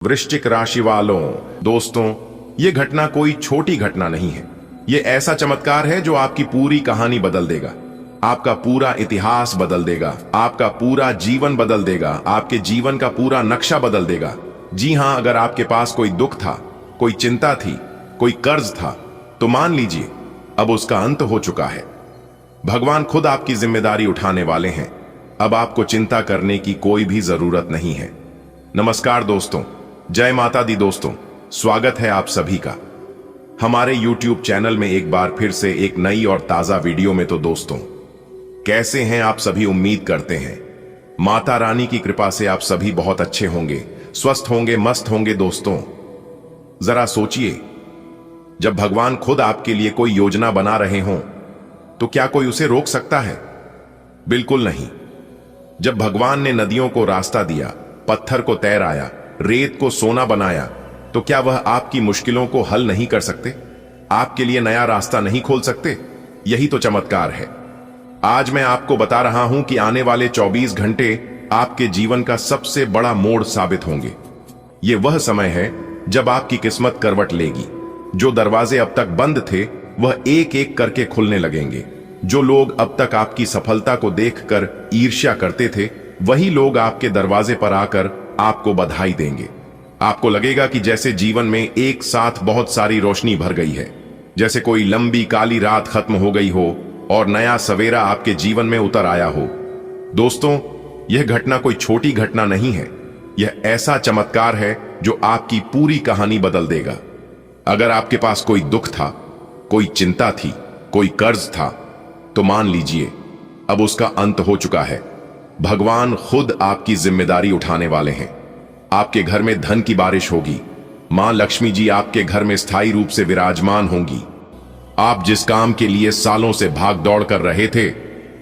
वृश्चिक राशि वालों, दोस्तों, ये घटना कोई छोटी घटना नहीं है। ये ऐसा चमत्कार है जो आपकी पूरी कहानी बदल देगा, आपका पूरा इतिहास बदल देगा, आपका पूरा जीवन बदल देगा, आपके जीवन का पूरा नक्शा बदल देगा। जी हां, अगर आपके पास कोई दुख था, कोई चिंता थी, कोई कर्ज था, तो मान लीजिए अब उसका अंत हो चुका है। भगवान खुद आपकी जिम्मेदारी उठाने वाले हैं। अब आपको चिंता करने की कोई भी जरूरत नहीं है। नमस्कार दोस्तों, जय माता दी। दोस्तों, स्वागत है आप सभी का हमारे YouTube चैनल में एक बार फिर से एक नई और ताजा वीडियो में। तो दोस्तों, कैसे हैं आप सभी? उम्मीद करते हैं माता रानी की कृपा से आप सभी बहुत अच्छे होंगे, स्वस्थ होंगे, मस्त होंगे। दोस्तों, जरा सोचिए, जब भगवान खुद आपके लिए कोई योजना बना रहे हों तो क्या कोई उसे रोक सकता है? बिल्कुल नहीं। जब भगवान ने नदियों को रास्ता दिया, पत्थर को तैराया, रेत को सोना बनाया, तो क्या वह आपकी मुश्किलों को हल नहीं कर सकते? आपके लिए नया रास्ता नहीं खोल सकते? यही तो चमत्कार है। आज मैं आपको बता रहा हूं कि आने वाले 24 घंटे आपके जीवन का सबसे बड़ा मोड़ साबित होंगे। ये वह समय है जब आपकी किस्मत करवट लेगी। जो दरवाजे अब तक बंद थे वह एक एक करके खुलने लगेंगे। जो लोग अब तक आपकी सफलता को देखकर ईर्ष्या करते थे, वही लोग आपके दरवाजे पर आकर आपको बधाई देंगे। आपको लगेगा कि जैसे जीवन में एक साथ बहुत सारी रोशनी भर गई है, जैसे कोई लंबी काली रात खत्म हो गई हो और नया सवेरा आपके जीवन में उतर आया हो। दोस्तों, यह घटना कोई छोटी घटना नहीं है। यह ऐसा चमत्कार है जो आपकी पूरी कहानी बदल देगा। अगर आपके पास कोई दुख था, कोई चिंता थी, कोई कर्ज था, तो मान लीजिए अब उसका अंत हो चुका है। भगवान खुद आपकी जिम्मेदारी उठाने वाले हैं। आपके घर में धन की बारिश होगी। मां लक्ष्मी जी आपके घर में स्थायी रूप से विराजमान होंगी। आप जिस काम के लिए सालों से भाग दौड़ कर रहे थे,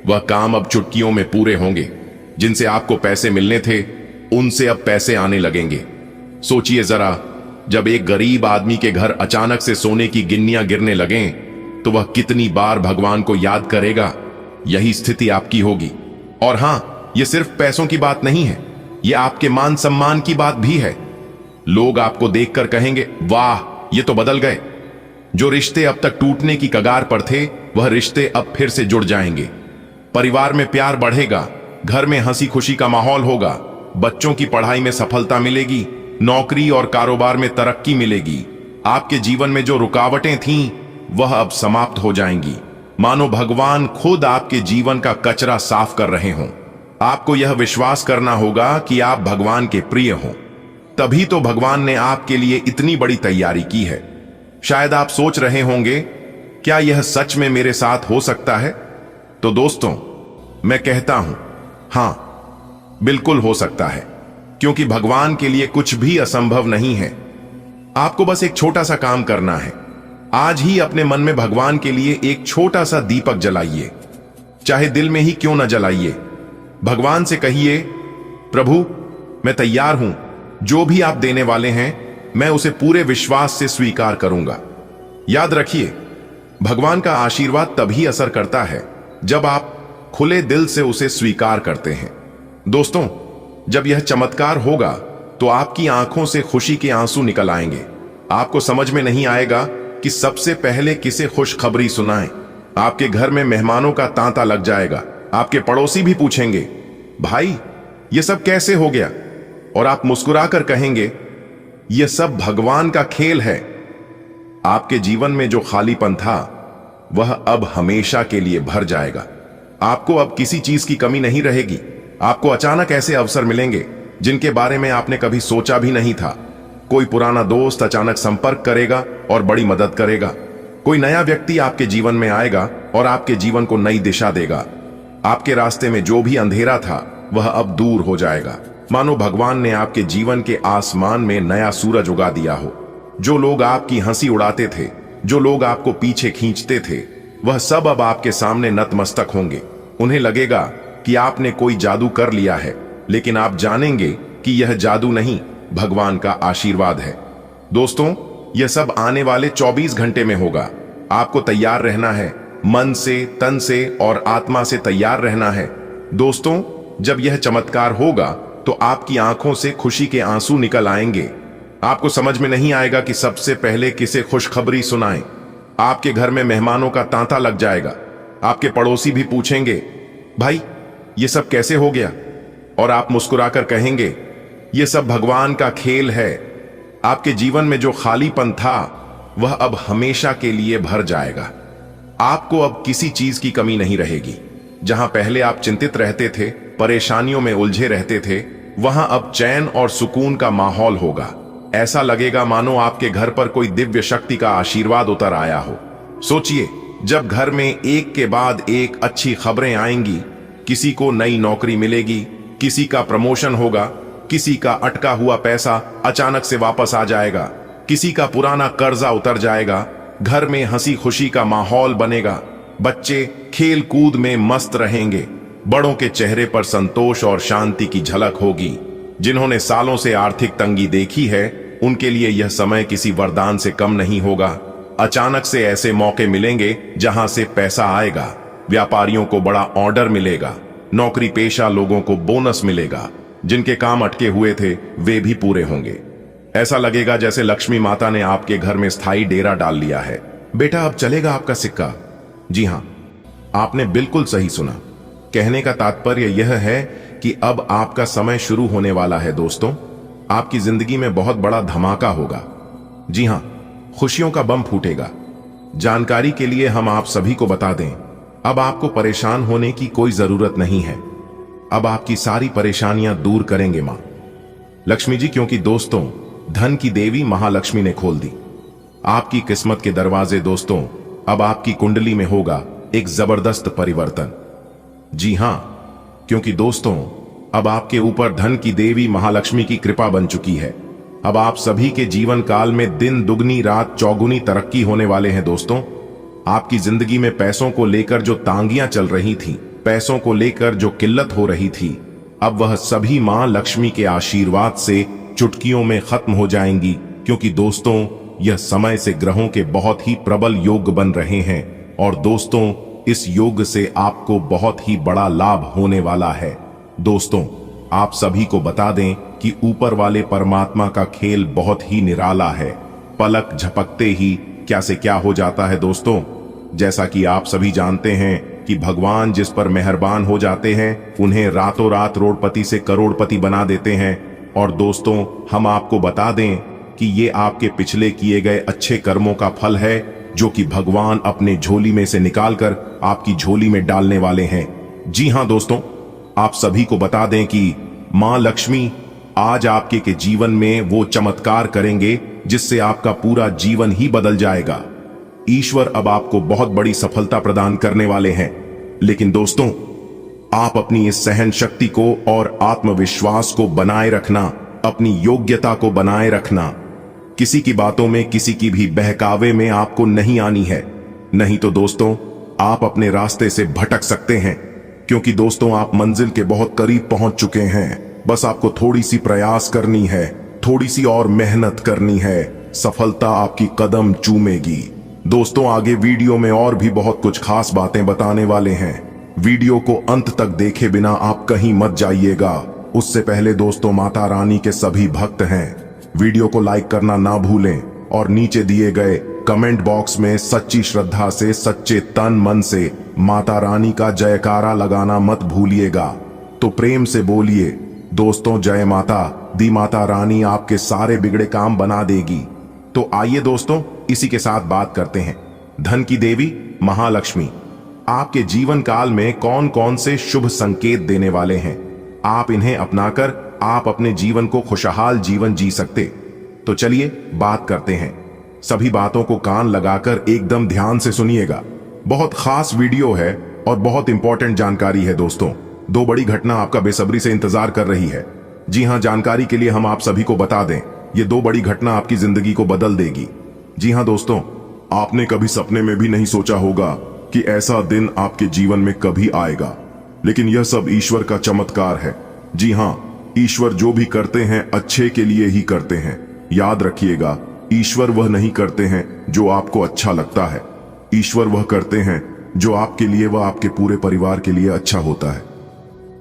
वह काम अब चुटकियों में पूरे होंगे। जिनसे आपको पैसे मिलने थे, उनसे अब पैसे आने लगेंगे। सोचिए जरा, जब एक गरीब आदमी के घर अचानक से सोने की गिन्नियां गिरने लगें, तो वह कितनी बार भगवान को याद करेगा। यही स्थिति आपकी होगी। और हां, यह सिर्फ पैसों की बात नहीं है, यह आपके मान सम्मान की बात भी है। लोग आपको देखकर कहेंगे, वाह, ये तो बदल गए। जो रिश्ते अब तक टूटने की कगार पर थे, वह रिश्ते अब फिर से जुड़ जाएंगे। परिवार में प्यार बढ़ेगा, घर में हंसी खुशी का माहौल होगा, बच्चों की पढ़ाई में सफलता मिलेगी, नौकरी और कारोबार में तरक्की मिलेगी। आपके जीवन में जो रुकावटें थीं, वह अब समाप्त हो जाएंगी। मानो भगवान खुद आपके जीवन का कचरा साफ कर रहे हों। आपको यह विश्वास करना होगा कि आप भगवान के प्रिय हों। तभी तो भगवान ने आपके लिए इतनी बड़ी तैयारी की है। शायद आप सोच रहे होंगे, क्या यह सच में मेरे साथ हो सकता है? तो दोस्तों, मैं कहता हूं, हां, बिल्कुल हो सकता है, क्योंकि भगवान के लिए कुछ भी असंभव नहीं है। आपको बस एक छोटा सा काम करना है। आज ही अपने मन में भगवान के लिए एक छोटा सा दीपक जलाइए, चाहे दिल में ही क्यों न जलाइए। भगवान से कहिए, प्रभु, मैं तैयार हूं, जो भी आप देने वाले हैं मैं उसे पूरे विश्वास से स्वीकार करूंगा। याद रखिए, भगवान का आशीर्वाद तभी असर करता है जब आप खुले दिल से उसे स्वीकार करते हैं। दोस्तों, जब यह चमत्कार होगा तो आपकी आंखों से खुशी के आंसू निकल आएंगे। आपको समझ में नहीं आएगा कि सबसे पहले किसे खुशखबरी सुनाएं। आपके घर में मेहमानों का तांता लग जाएगा। आपके पड़ोसी भी पूछेंगे, भाई, यह सब कैसे हो गया? और आप मुस्कुराकर कहेंगे, यह सब भगवान का खेल है। आपके जीवन में जो खालीपन था, वह अब हमेशा के लिए भर जाएगा। आपको अब किसी चीज की कमी नहीं रहेगी। आपको अचानक ऐसे अवसर मिलेंगे जिनके बारे में आपने कभी सोचा भी नहीं था। कोई पुराना दोस्त अचानक संपर्क करेगा और बड़ी मदद करेगा। कोई नया व्यक्ति आपके जीवन में आएगा और आपके जीवन को नई दिशा देगा। आपके रास्ते में जो भी अंधेरा था, वह अब दूर हो जाएगा। मानो भगवान ने आपके जीवन के आसमान में नया सूरज उगा दिया हो। जो लोग आपकी हंसी उड़ाते थे, जो लोग आपको पीछे खींचते थे, वह सब अब आपके सामने नतमस्तक होंगे। उन्हें लगेगा कि आपने कोई जादू कर लिया है, लेकिन आप जानेंगे कि यह जादू नहीं, भगवान का आशीर्वाद है। दोस्तों, यह सब आने वाले 24 घंटे में होगा। आपको तैयार रहना है, मन से, तन से और आत्मा से तैयार रहना है। दोस्तों, जब यह चमत्कार होगा तो आपकी आंखों से खुशी के आंसू निकल आएंगे। आपको समझ में नहीं आएगा कि सबसे पहले किसे खुशखबरी सुनाएं। आपके घर में मेहमानों का तांता लग जाएगा। आपके पड़ोसी भी पूछेंगे, भाई ये सब कैसे हो गया? और आप मुस्कुराकर कहेंगे, ये सब भगवान का खेल है। आपके जीवन में जो खालीपन था वह अब हमेशा के लिए भर जाएगा। आपको अब किसी चीज की कमी नहीं रहेगी। जहां पहले आप चिंतित रहते थे, परेशानियों में उलझे रहते थे, वहां अब चैन और सुकून का माहौल होगा। ऐसा लगेगा मानो आपके घर पर कोई दिव्य शक्ति का आशीर्वाद उतर आया हो। सोचिए, जब घर में एक के बाद एक अच्छी खबरें आएंगी, किसी को नई नौकरी मिलेगी, किसी का प्रमोशन होगा, किसी का अटका हुआ पैसा अचानक से वापस आ जाएगा, किसी का पुराना कर्जा उतर जाएगा, घर में हंसी खुशी का माहौल बनेगा, बच्चे खेल कूद में मस्त रहेंगे, बड़ों के चेहरे पर संतोष और शांति की झलक होगी। जिन्होंने सालों से आर्थिक तंगी देखी है, उनके लिए यह समय किसी वरदान से कम नहीं होगा। अचानक से ऐसे मौके मिलेंगे जहां से पैसा आएगा, व्यापारियों को बड़ा ऑर्डर मिलेगा, नौकरी पेशा लोगों को बोनस मिलेगा, जिनके काम अटके हुए थे वे भी पूरे होंगे। ऐसा लगेगा जैसे लक्ष्मी माता ने आपके घर में स्थायी डेरा डाल लिया है। बेटा, अब चलेगा आपका सिक्का। जी हां, आपने बिल्कुल सही सुना। कहने का तात्पर्य यह है कि अब आपका समय शुरू होने वाला है। दोस्तों, आपकी जिंदगी में बहुत बड़ा धमाका होगा। जी हां, खुशियों का बम फूटेगा। जानकारी के लिए हम आप सभी को बता दें, अब आपको परेशान होने की कोई जरूरत नहीं है। अब आपकी सारी परेशानियां दूर करेंगे मां लक्ष्मी जी, क्योंकि दोस्तों, धन की देवी महालक्ष्मी ने खोल दी आपकी किस्मत के दरवाजे। दोस्तों, अब आपकी कुंडली में होगा एक जबरदस्त परिवर्तन। जी हां, क्योंकि दोस्तों, अब आपके ऊपर धन की देवी महालक्ष्मी की कृपा बन चुकी है। अब आप सभी के जीवन काल में दिन दुगनी रात चौगुनी तरक्की होने वाले हैं। दोस्तों, आपकी जिंदगी में पैसों को लेकर जो तांगियां चल रही थी, पैसों को लेकर जो किल्लत हो रही थी, अब वह सभी मां लक्ष्मी के आशीर्वाद से चुटकियों में खत्म हो जाएंगी। क्योंकि दोस्तों, यह समय से ग्रहों के बहुत ही प्रबल योग बन रहे हैं। और दोस्तों, इस योग से आपको बहुत ही बड़ा लाभ होने वाला है। दोस्तों, आप सभी को बता दें कि ऊपर वाले परमात्मा का खेल बहुत ही निराला है। पलक झपकते ही क्या से क्या हो जाता है। दोस्तों, जैसा कि आप सभी जानते हैं कि भगवान जिस पर मेहरबान हो जाते हैं, उन्हें रातों रात रोडपति से करोड़पति बना देते हैं। और दोस्तों, हम आपको बता दें कि ये आपके पिछले किए गए अच्छे कर्मों का फल है, जो कि भगवान अपने झोली में से निकालकर आपकी झोली में डालने वाले हैं। जी हां दोस्तों, आप सभी को बता दें कि मां लक्ष्मी आज आपके के जीवन में वो चमत्कार करेंगे जिससे आपका पूरा जीवन ही बदल जाएगा। ईश्वर अब आपको बहुत बड़ी सफलता प्रदान करने वाले हैं। लेकिन दोस्तों, आप अपनी इस सहन शक्ति को और आत्मविश्वास को बनाए रखना, अपनी योग्यता को बनाए रखना। किसी की बातों में, किसी की भी बहकावे में आपको नहीं आनी है। नहीं तो दोस्तों, आप अपने रास्ते से भटक सकते हैं। क्योंकि दोस्तों, आप मंजिल के बहुत करीब पहुंच चुके हैं। बस आपको थोड़ी सी प्रयास करनी है, थोड़ी सी और मेहनत करनी है। सफलता आपकी कदम चूमेगी। दोस्तों, आगे वीडियो में और भी बहुत कुछ खास बातें बताने वाले हैं। वीडियो को अंत तक देखे बिना आप कहीं मत जाइएगा। उससे पहले दोस्तों, माता रानी के सभी भक्त हैं, वीडियो को लाइक करना ना भूलें और नीचे दिए गए कमेंट बॉक्स में सच्ची श्रद्धा से, सच्चे तन मन से माता रानी का जयकारा लगाना मत भूलिएगा। तो प्रेम से बोलिए दोस्तों, जय माता दी। माता रानी आपके सारे बिगड़े काम बना देगी। तो आइए दोस्तों, इसी के साथ बात करते हैं धन की देवी महालक्ष्मी आपके जीवन काल में कौन कौन से शुभ संकेत देने वाले हैं। आप इन्हें अपनाकर आप अपने जीवन को खुशहाल जीवन जी सकते। तो चलिए बात करते हैं। सभी बातों को कान लगाकर एकदम ध्यान से सुनिएगा। बहुत खास वीडियो है और बहुत इंपॉर्टेंट जानकारी है। दोस्तों, दो बड़ी घटना आपका बेसब्री से इंतजार कर रही है। जी हां, जानकारी के लिए हम आप सभी को बता दें, ये दो बड़ी घटना आपकी जिंदगी को बदल देगी। जी हां दोस्तों, आपने कभी सपने में भी नहीं सोचा होगा कि ऐसा दिन आपके जीवन में कभी आएगा। लेकिन यह सब ईश्वर का चमत्कार है। जी हां, ईश्वर जो भी करते हैं अच्छे के लिए ही करते हैं। याद रखिएगा, ईश्वर वह नहीं करते हैं जो आपको अच्छा लगता है। ईश्वर वह करते हैं जो आपके लिए व आपके पूरे परिवार के लिए अच्छा होता है।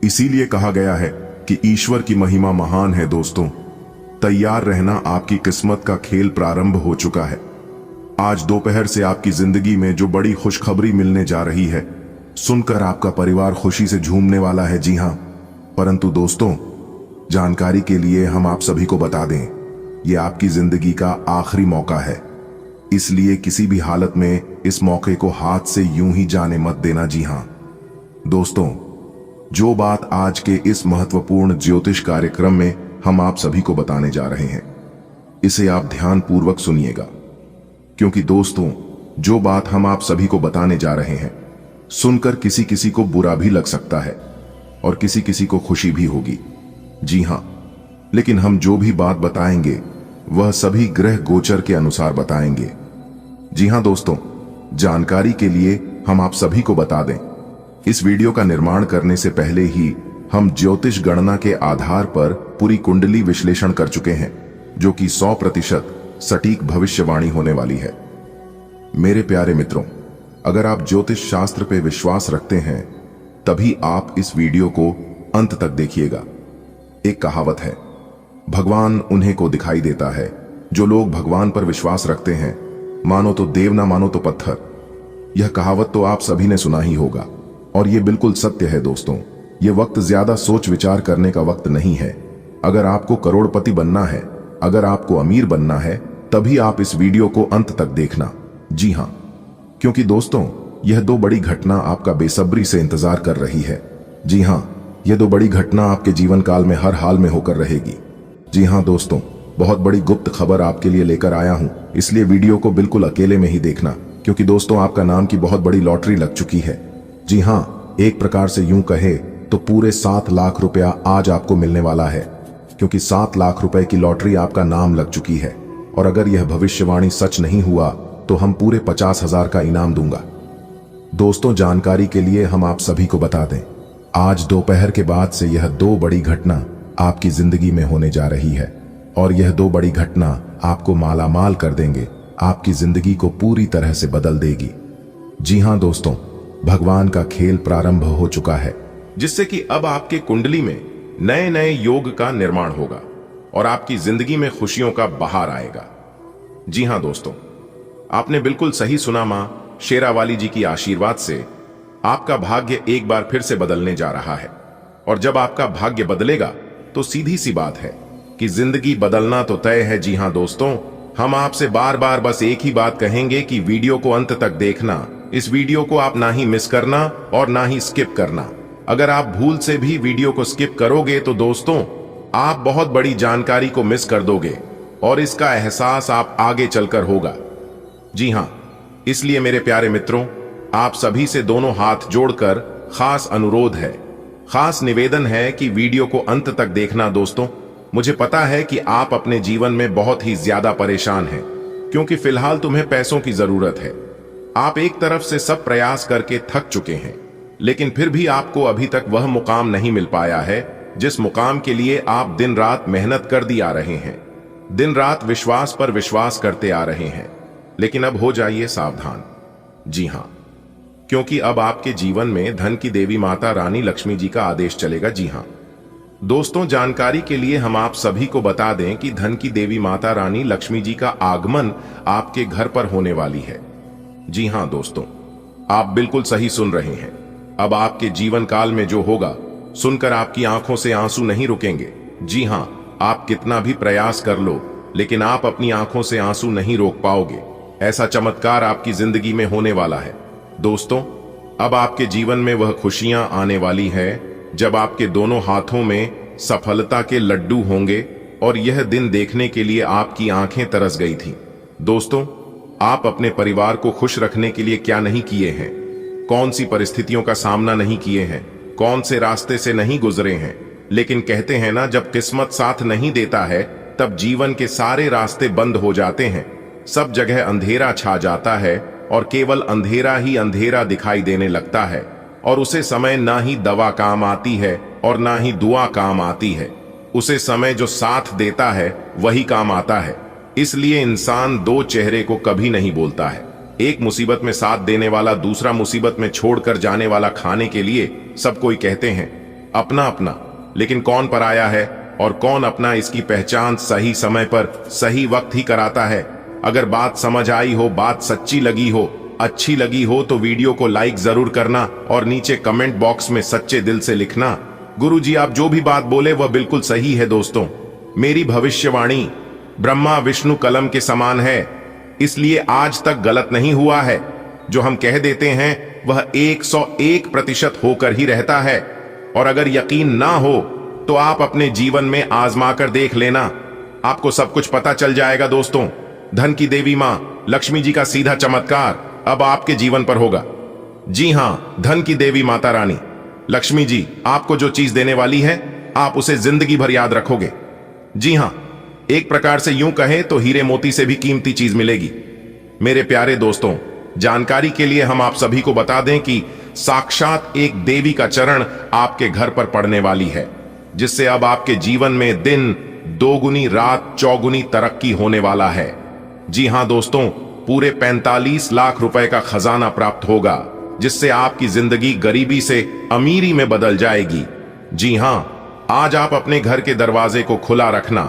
इसीलिए कहा गया है कि ईश्वर की महिमा महान है। दोस्तों, तैयार रहना, आपकी किस्मत का खेल प्रारंभ हो चुका है। आज दोपहर से आपकी जिंदगी में जो बड़ी खुशखबरी मिलने जा रही है, सुनकर आपका परिवार खुशी से झूमने वाला है। जी हां, परंतु दोस्तों, जानकारी के लिए हम आप सभी को बता दें, यह आपकी जिंदगी का आखिरी मौका है, इसलिए किसी भी हालत में इस मौके को हाथ से यूं ही जाने मत देना। जी हां दोस्तों, जो बात आज के इस महत्वपूर्ण ज्योतिष कार्यक्रम में हम आप सभी को बताने जा रहे हैं, इसे आप ध्यान पूर्वक सुनिएगा, क्योंकि दोस्तों, जो बात हम आप सभी को बताने जा रहे हैं, सुनकर किसी किसी को बुरा भी लग सकता है और किसी किसी को खुशी भी होगी। जी हां, लेकिन हम जो भी बात बताएंगे वह सभी ग्रह गोचर के अनुसार बताएंगे। जी हां दोस्तों, जानकारी के लिए हम आप सभी को बता दें, इस वीडियो का निर्माण करने से पहले ही हम ज्योतिष गणना के आधार पर पूरी कुंडली विश्लेषण कर चुके हैं, जो कि 100% सटीक भविष्यवाणी होने वाली है। मेरे प्यारे मित्रों, अगर आप ज्योतिष शास्त्र पे विश्वास रखते हैं, तभी आप इस वीडियो को अंत तक देखिएगा। एक कहावत है, भगवान उन्हें को दिखाई देता है जो लोग भगवान पर विश्वास रखते हैं, मानो तो देव ना मानो तो पत्थर। यह कहावत तो आप सभी ने सुना ही होगा और यह बिल्कुल सत्य है। दोस्तों, यह वक्त ज्यादा सोच विचार करने का वक्त नहीं है। अगर आपको करोड़पति बनना है, अगर आपको अमीर बनना है, तभी आप इस वीडियो को अंत तक देखना। जी हां, क्योंकि दोस्तों, यह दो बड़ी घटना आपका बेसब्री से इंतजार कर रही है। जी हां, यह दो बड़ी घटना आपके जीवन काल में हर हाल में होकर रहेगी। जी हां दोस्तों, बहुत बड़ी गुप्त खबर आपके लिए लेकर आया हूं, इसलिए वीडियो को बिल्कुल अकेले में ही देखना, क्योंकि दोस्तों, आपका नाम की बहुत बड़ी लॉटरी लग चुकी है। जी हां, एक प्रकार से यूं कहे तो पूरे 7 लाख रुपया आज आपको मिलने वाला है, क्योंकि 7 लाख रुपए की लॉटरी आपका नाम लग चुकी है। और अगर यह भविष्यवाणी सच नहीं हुआ तो हम पूरे 50,000 का इनाम दूंगा। दोस्तों, जानकारी के लिए हम आप सभी को बता दें, आज दोपहर के बाद से यह 2 बड़ी घटना आपकी जिंदगी में होने जा रही है, और यह 2 बड़ी घटना आपको मालामाल कर देंगे, आपकी जिंदगी को पूरी तरह से बदल देगी। जी हां दोस्तों, भगवान का खेल प्रारंभ हो चुका है, जिससे कि अब आपके कुंडली में नए नए योग का निर्माण होगा और आपकी जिंदगी में खुशियों का बहार आएगा। जी हां दोस्तों, आपने बिल्कुल सही सुना। मां शेरावाली जी की आशीर्वाद से आपका भाग्य एक बार फिर से बदलने जा रहा है, और जब आपका भाग्य बदलेगा तो सीधी सी बात है कि जिंदगी बदलना तो तय है। जी हां दोस्तों, हम आपसे बार बार बस एक ही बात कहेंगे कि वीडियो को अंत तक देखना। इस वीडियो को आप ना ही मिस करना और ना ही स्किप करना। अगर आप भूल से भी वीडियो को स्किप करोगे तो दोस्तों, आप बहुत बड़ी जानकारी को मिस कर दोगे और इसका एहसास आप आगे चलकर होगा। जी हां, इसलिए मेरे प्यारे मित्रों, आप सभी से दोनों हाथ जोड़कर खास अनुरोध है, खास निवेदन है कि वीडियो को अंत तक देखना। दोस्तों, मुझे पता है कि आप अपने जीवन में बहुत ही ज्यादा परेशान हैं, क्योंकि फिलहाल तुम्हें पैसों की जरूरत है। आप एक तरफ से सब प्रयास करके थक चुके हैं, लेकिन फिर भी आपको अभी तक वह मुकाम नहीं मिल पाया है जिस मुकाम के लिए आप दिन रात मेहनत कर दी आ रहे हैं, दिन रात विश्वास पर विश्वास करते आ रहे हैं। लेकिन अब हो जाइए सावधान। जी हां, क्योंकि अब आपके जीवन में धन की देवी माता रानी लक्ष्मी जी का आदेश चलेगा। जी हां दोस्तों, जानकारी के लिए हम आप सभी को बता दें कि धन की देवी माता रानी लक्ष्मी जी का आगमन आपके घर पर होने वाली है। जी हां दोस्तों, आप बिल्कुल सही सुन रहे हैं। अब आपके जीवन काल में जो होगा, सुनकर आपकी आंखों से आंसू नहीं रुकेंगे। जी हां, आप कितना भी प्रयास कर लो, लेकिन आप अपनी आंखों से आंसू नहीं रोक पाओगे। ऐसा चमत्कार आपकी जिंदगी में होने वाला है। दोस्तों, अब आपके जीवन में वह खुशियां आने वाली है जब आपके दोनों हाथों में सफलता के लड्डू होंगे, और यह दिन देखने के लिए आपकी आंखें तरस गई थीं। दोस्तों, आप अपने परिवार को खुश रखने के लिए क्या नहीं किए हैं, कौन सी परिस्थितियों का सामना नहीं किए हैं, कौन से रास्ते से नहीं गुजरे हैं। लेकिन कहते हैं ना, जब किस्मत साथ नहीं देता है तब जीवन के सारे रास्ते बंद हो जाते हैं, सब जगह अंधेरा छा जाता है और केवल अंधेरा ही अंधेरा दिखाई देने लगता है, और उसे समय ना ही दवा काम आती है और ना ही दुआ काम आती है। उसे समय जो साथ देता है वही काम आता है। इसलिए इंसान 2 चेहरे को कभी नहीं बोलता है। एक मुसीबत में साथ देने वाला दूसरा मुसीबत में छोड़कर जाने वाला। खाने के लिए सब कोई कहते हैं अपना अपना, लेकिन कौन पराया है और कौन अपना इसकी पहचान सही समय पर सही वक्त ही कराता है। अगर बात समझ आई हो, बात सच्ची लगी हो, अच्छी लगी हो तो वीडियो को लाइक जरूर करना और नीचे कमेंट बॉक्स में सच्चे दिल से लिखना, गुरुजी आप जो भी बात बोले वह बिल्कुल सही है। दोस्तों, मेरी भविष्यवाणी ब्रह्मा विष्णु कलम के समान है, इसलिए आज तक गलत नहीं हुआ है। जो हम कह देते हैं वह 101% होकर ही रहता है। और अगर यकीन ना हो तो आप अपने जीवन में आजमा कर देख लेना, आपको सब कुछ पता चल जाएगा। दोस्तों, धन की देवी मां लक्ष्मी जी का सीधा चमत्कार अब आपके जीवन पर होगा। जी हां, धन की देवी माता रानी लक्ष्मी जी आपको जो चीज देने वाली है आप उसे जिंदगी भर याद रखोगे। जी हां, एक प्रकार से यूं कहें तो हीरे मोती से भी कीमती चीज मिलेगी। मेरे प्यारे दोस्तों, जानकारी के लिए हम आप सभी को बता दें कि साक्षात एक देवी का चरण आपके घर पर पड़ने वाली है, जिससे अब आपके जीवन में दिन दोगुनी रात चौगुनी तरक्की होने वाला है। जी हां दोस्तों, पूरे 45 लाख रुपए का खजाना प्राप्त होगा, जिससे आपकी जिंदगी गरीबी से अमीरी में बदल जाएगी। जी हां, आज आप अपने घर के दरवाजे को खुला रखना,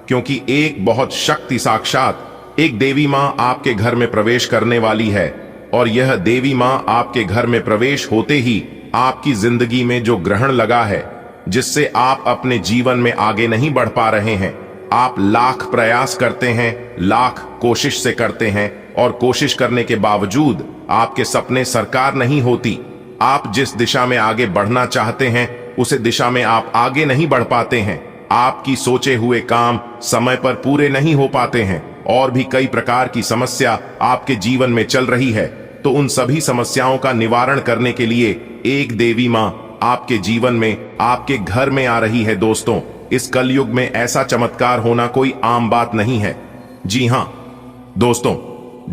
क्योंकि एक बहुत शक्ति साक्षात एक देवी मां आपके घर में प्रवेश करने वाली है। और यह देवी मां आपके घर में प्रवेश होते ही आपकी जिंदगी में जो ग्रहण लगा है, जिससे आप अपने जीवन में आगे नहीं बढ़ पा रहे हैं, आप लाख प्रयास करते हैं, लाख कोशिश से करते हैं और कोशिश करने के बावजूद आपके सपने साकार नहीं होती। आप जिस दिशा में आगे बढ़ना चाहते हैं उसे दिशा में आप आगे नहीं बढ़ पाते हैं। आपकी सोचे हुए काम समय पर पूरे नहीं हो पाते हैं और भी कई प्रकार की समस्या आपके जीवन में चल रही है। तो उन सभी समस्याओं का निवारण करने के लिए एक देवी मां आपके जीवन में आपके घर में आ रही है। दोस्तों, इस कलयुग में ऐसा चमत्कार होना कोई आम बात नहीं है। जी हां दोस्तों,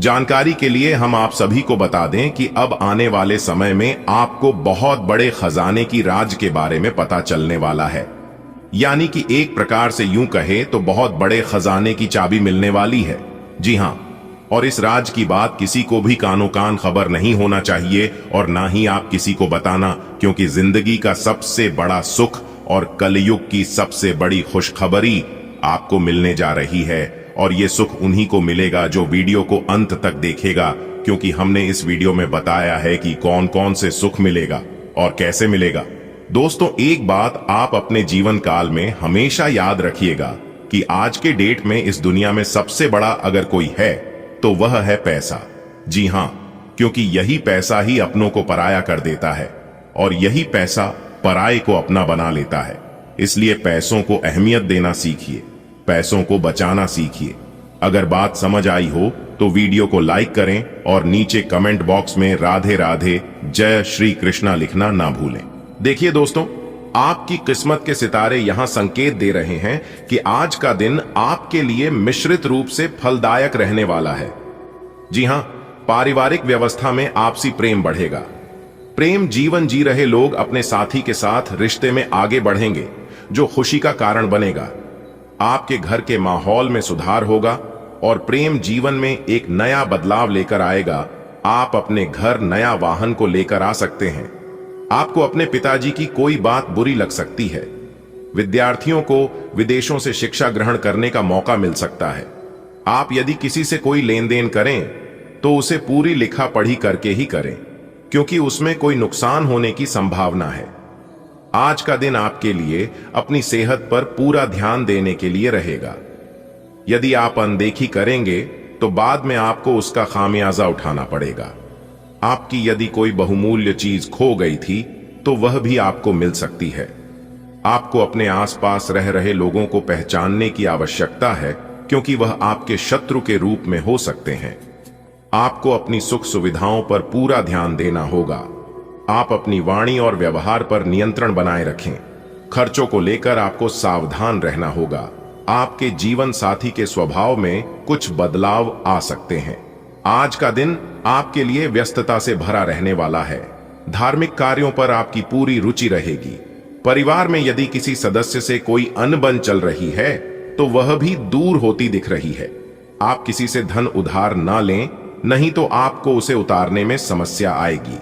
जानकारी के लिए हम आप सभी को बता दें कि अब आने वाले समय में आपको बहुत बड़े खजाने की राज के बारे में पता चलने वाला है। यानी कि एक प्रकार से यूं कहे तो बहुत बड़े खजाने की चाबी मिलने वाली है। जी हां, और इस राज की बात किसी को भी कानो कान खबर नहीं होना चाहिए और ना ही आप किसी को बताना, क्योंकि जिंदगी का सबसे बड़ा सुख और कलयुग की सबसे बड़ी खुशखबरी आपको मिलने जा रही है। और ये सुख उन्हीं को मिलेगा जो वीडियो को अंत तक देखेगा, क्योंकि हमने इस वीडियो में बताया है कि कौन कौन से सुख मिलेगा और कैसे मिलेगा। दोस्तों, एक बात आप अपने जीवन काल में हमेशा याद रखिएगा कि आज के डेट में इस दुनिया में सबसे बड़ा अगर कोई है तो वह है पैसा। जी हां, क्योंकि यही पैसा ही अपनों को पराया कर देता है और यही पैसा पराये को अपना बना लेता है। इसलिए पैसों को अहमियत देना सीखिए, पैसों को बचाना सीखिए। अगर बात समझ आई हो तो वीडियो को लाइक करें और नीचे कमेंट बॉक्स में राधे राधे जय श्री कृष्णा लिखना ना भूलें। देखिए दोस्तों, आपकी किस्मत के सितारे यहां संकेत दे रहे हैं कि आज का दिन आपके लिए मिश्रित रूप से फलदायक रहने वाला है। जी हां, पारिवारिक व्यवस्था में आपसी प्रेम बढ़ेगा। प्रेम जीवन जी रहे लोग अपने साथी के साथ रिश्ते में आगे बढ़ेंगे, जो खुशी का कारण बनेगा। आपके घर के माहौल में सुधार होगा और प्रेम जीवन में एक नया बदलाव लेकर आएगा। आप अपने घर नया वाहन को लेकर आ सकते हैं। आपको अपने पिताजी की कोई बात बुरी लग सकती है। विद्यार्थियों को विदेशों से शिक्षा ग्रहण करने का मौका मिल सकता है। आप यदि किसी से कोई लेन देन करें तो उसे पूरी लिखा पढ़ी करके ही करें, क्योंकि उसमें कोई नुकसान होने की संभावना है। आज का दिन आपके लिए अपनी सेहत पर पूरा ध्यान देने के लिए रहेगा। यदि आप अनदेखी करेंगे तो बाद में आपको उसका खामियाजा उठाना पड़ेगा। आपकी यदि कोई बहुमूल्य चीज खो गई थी तो वह भी आपको मिल सकती है। आपको अपने आसपास रह रहे लोगों को पहचानने की आवश्यकता है, क्योंकि वह आपके शत्रु के रूप में हो सकते हैं। आपको अपनी सुख सुविधाओं पर पूरा ध्यान देना होगा। आप अपनी वाणी और व्यवहार पर नियंत्रण बनाए रखें। खर्चों को लेकर आपको सावधान रहना होगा। आपके जीवन साथी के स्वभाव में कुछ बदलाव आ सकते हैं। आज का दिन आपके लिए व्यस्तता से भरा रहने वाला है। धार्मिक कार्यों पर आपकी पूरी रुचि रहेगी। परिवार में यदि किसी सदस्य से कोई अनबन चल रही है तो वह भी दूर होती दिख रही है। आप किसी से धन उधार ना लें, नहीं तो आपको उसे उतारने में समस्या आएगी।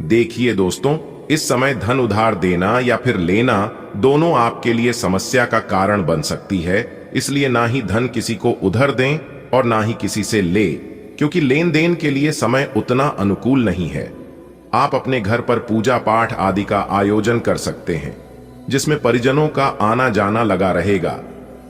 देखिए दोस्तों, इस समय धन उधार देना या फिर लेना दोनों आपके लिए समस्या का कारण बन सकती है। इसलिए ना ही धन किसी को उधार दें और ना ही किसी से ले, क्योंकि लेन देन के लिए समय उतना अनुकूल नहीं है। आप अपने घर पर पूजा पाठ आदि का आयोजन कर सकते हैं, जिसमें परिजनों का आना जाना लगा रहेगा।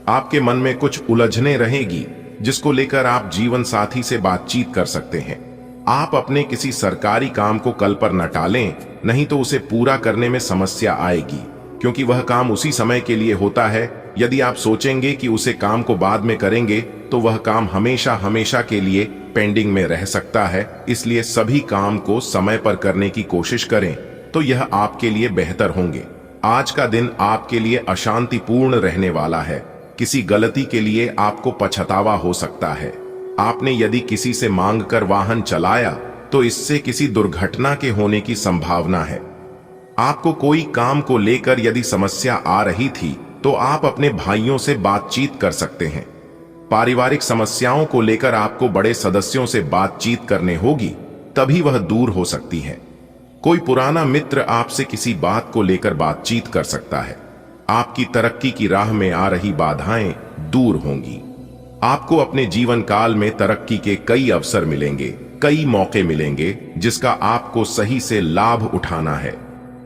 आपके मन में कुछ उलझने रहेगी, जिसको लेकर आप जीवन साथी से बातचीत कर सकते हैं। आप अपने किसी सरकारी काम को कल पर न टालें, नहीं तो उसे पूरा करने में समस्या आएगी, क्योंकि वह काम उसी समय के लिए होता है। यदि आप सोचेंगे कि उसे काम को बाद में करेंगे, तो वह काम हमेशा हमेशा के लिए पेंडिंग में रह सकता है। इसलिए सभी काम को समय पर करने की कोशिश करें, तो यह आपके लिए बेहतर होंगे। आज का दिन आपके लिए अशांतिपूर्ण रहने वाला है। किसी गलती के लिए आपको पछतावा हो सकता है। आपने यदि किसी से मांग कर वाहन चलाया, तो इससे किसी दुर्घटना के होने की संभावना है। आपको कोई काम को लेकर यदि समस्या आ रही थी, तो आप अपने भाइयों से बातचीत कर सकते हैं। पारिवारिक समस्याओं को लेकर आपको बड़े सदस्यों से बातचीत करने होगी, तभी वह दूर हो सकती है। कोई पुराना मित्र आपसे किसी बात को लेकर बातचीत कर सकता है। आपकी तरक्की की राह में आ रही बाधाएं दूर होंगी। आपको अपने जीवन काल में तरक्की के कई अवसर मिलेंगे, कई मौके मिलेंगे, जिसका आपको सही से लाभ उठाना है।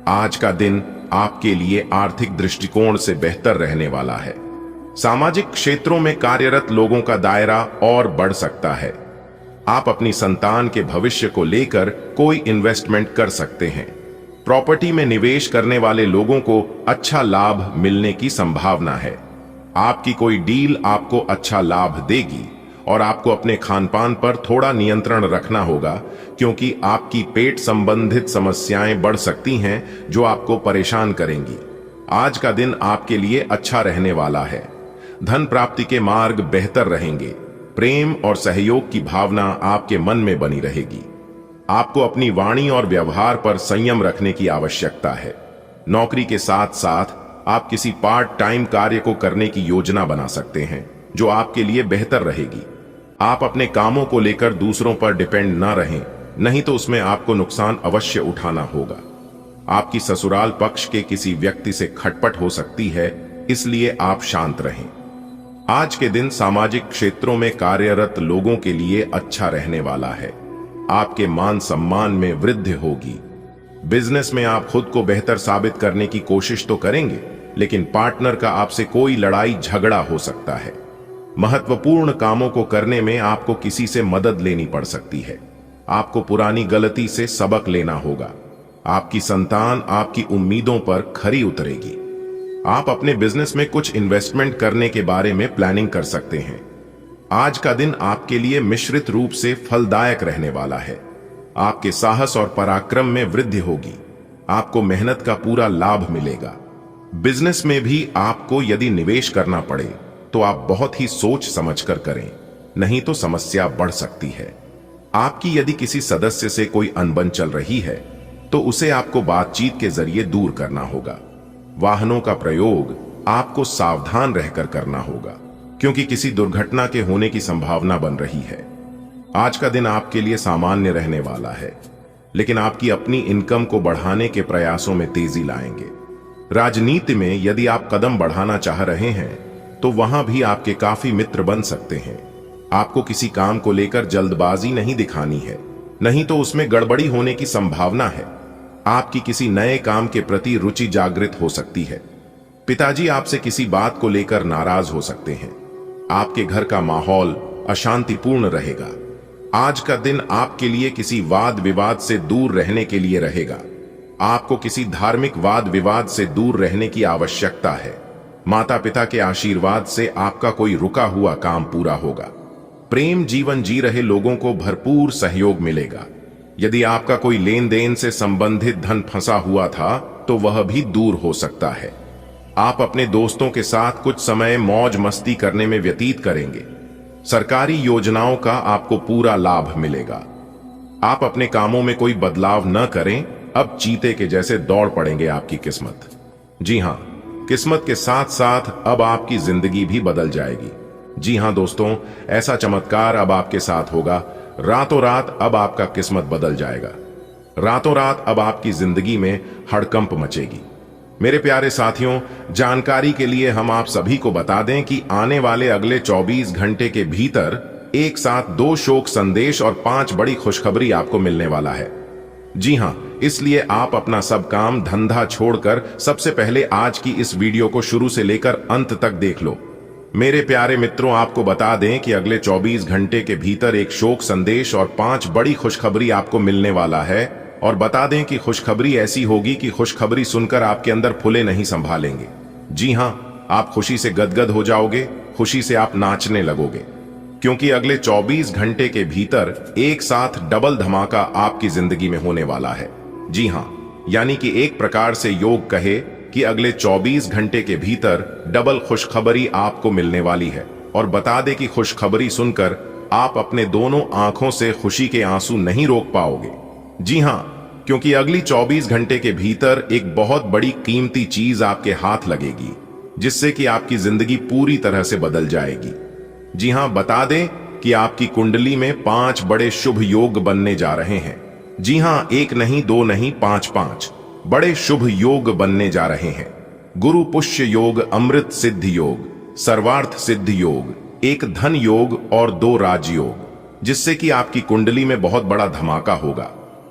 आज का दिन आपके लिए आर्थिक दृष्टिकोण से बेहतर रहने वाला है। सामाजिक क्षेत्रों में कार्यरत लोगों का दायरा और बढ़ सकता है। आप अपनी संतान के भविष्य को लेकर कोई इन्वेस्टमेंट कर सकते हैं। प्रॉपर्टी में निवेश करने वाले लोगों को अच्छा लाभ मिलने की संभावना है। आपकी कोई डील आपको अच्छा लाभ देगी और आपको अपने खानपान पर थोड़ा नियंत्रण रखना होगा, क्योंकि आपकी पेट संबंधित समस्याएं बढ़ सकती हैं जो आपको परेशान करेंगी। आज का दिन आपके लिए अच्छा रहने वाला है। धन प्राप्ति के मार्ग बेहतर रहेंगे। प्रेम और सहयोग की भावना आपके मन में बनी रहेगी। आपको अपनी वाणी और व्यवहार पर संयम रखने की आवश्यकता है। नौकरी के साथ साथ आप किसी पार्ट टाइम कार्य को करने की योजना बना सकते हैं, जो आपके लिए बेहतर रहेगी। आप अपने कामों को लेकर दूसरों पर डिपेंड ना रहें, नहीं तो उसमें आपको नुकसान अवश्य उठाना होगा। आपकी ससुराल पक्ष के किसी व्यक्ति से खटपट हो सकती है, इसलिए आप शांत रहें। आज के दिन सामाजिक क्षेत्रों में कार्यरत लोगों के लिए अच्छा रहने वाला है। आपके मान सम्मान में वृद्धि होगी। बिजनेस में आप खुद को बेहतर साबित करने की कोशिश तो करेंगे, लेकिन पार्टनर का आपसे कोई लड़ाई झगड़ा हो सकता है। महत्वपूर्ण कामों को करने में आपको किसी से मदद लेनी पड़ सकती है। आपको पुरानी गलती से सबक लेना होगा। आपकी संतान आपकी उम्मीदों पर खरी उतरेगी। आप अपने बिजनेस में कुछ इन्वेस्टमेंट करने के बारे में प्लानिंग कर सकते हैं। आज का दिन आपके लिए मिश्रित रूप से फलदायक रहने वाला है। आपके साहस और पराक्रम में वृद्धि होगी। आपको मेहनत का पूरा लाभ मिलेगा। बिजनेस में भी आपको यदि निवेश करना पड़े, तो आप बहुत ही सोच समझकर करें, नहीं तो समस्या बढ़ सकती है। आपकी यदि किसी सदस्य से कोई अनबन चल रही है, तो उसे आपको बातचीत के जरिए दूर करना होगा। वाहनों का प्रयोग आपको सावधान रहकर करना होगा, क्योंकि किसी दुर्घटना के होने की संभावना बन रही है। आज का दिन आपके लिए सामान्य रहने वाला है, लेकिन आपकी अपनी इनकम को बढ़ाने के प्रयासों में तेजी लाएंगे। राजनीति में यदि आप कदम बढ़ाना चाह रहे हैं, तो वहां भी आपके काफी मित्र बन सकते हैं। आपको किसी काम को लेकर जल्दबाजी नहीं दिखानी है, नहीं तो उसमें गड़बड़ी होने की संभावना है। आपकी किसी नए काम के प्रति रुचि जागृत हो सकती है। पिताजी आपसे किसी बात को लेकर नाराज हो सकते हैं। आपके घर का माहौल अशांतिपूर्ण रहेगा। आज का दिन आपके लिए किसी वाद विवाद से दूर रहने के लिए रहेगा। आपको किसी धार्मिक वाद विवाद से दूर रहने की आवश्यकता है। माता पिता के आशीर्वाद से आपका कोई रुका हुआ काम पूरा होगा। प्रेम जीवन जी रहे लोगों को भरपूर सहयोग मिलेगा। यदि आपका कोई लेन देन से संबंधित धन फंसा हुआ था, तो वह भी दूर हो सकता है। आप अपने दोस्तों के साथ कुछ समय मौज मस्ती करने में व्यतीत करेंगे। सरकारी योजनाओं का आपको पूरा लाभ मिलेगा। आप अपने कामों में कोई बदलाव न करें, अब चीते के जैसे दौड़ पड़ेंगे आपकी किस्मत। जी हां, किस्मत के साथ साथ अब आपकी जिंदगी भी बदल जाएगी। जी हां दोस्तों, ऐसा चमत्कार अब आपके साथ होगा। रातों रात अब आपका किस्मत बदल जाएगा। रातों रात अब आपकी जिंदगी में हड़कंप मचेगी। मेरे प्यारे साथियों, जानकारी के लिए हम आप सभी को बता दें कि आने वाले अगले 24 घंटे के भीतर एक साथ 2 शोक संदेश और 5 बड़ी खुशखबरी आपको मिलने वाला है। जी हां, इसलिए आप अपना सब काम धंधा छोड़कर सबसे पहले आज की इस वीडियो को शुरू से लेकर अंत तक देख लो। मेरे प्यारे मित्रों, आपको बता दें कि अगले 24 घंटे के भीतर एक शोक संदेश और 5 बड़ी खुशखबरी आपको मिलने वाला है। और बता दें कि खुशखबरी ऐसी होगी कि खुशखबरी सुनकर आपके अंदर फुले नहीं संभालेंगे। जी हां, आप खुशी से गदगद हो जाओगे, खुशी से आप नाचने लगोगे, क्योंकि अगले 24 घंटे के भीतर एक साथ डबल धमाका आपकी जिंदगी में होने वाला है। जी हां, यानी कि एक प्रकार से योग कहे कि अगले 24 घंटे के भीतर डबल खुशखबरी आपको मिलने वाली है। और बता दे कि खुशखबरी सुनकर आप अपने दोनों आंखों से खुशी के आंसू नहीं रोक पाओगे। जी हां, क्योंकि अगली 24 घंटे के भीतर एक बहुत बड़ी कीमती चीज आपके हाथ लगेगी, जिससे कि आपकी जिंदगी पूरी तरह से बदल जाएगी। जी हां, बता दें कि आपकी कुंडली में 5 बड़े शुभ योग बनने जा रहे हैं। जी हां, 1 नहीं, 2 नहीं, 5 बड़े शुभ योग बनने जा रहे हैं। गुरु पुष्य योग, अमृत सिद्ध योग, सर्वार्थ सिद्ध योग, एक धन योग और 2 राज योग, जिससे कि आपकी कुंडली में बहुत बड़ा धमाका होगा।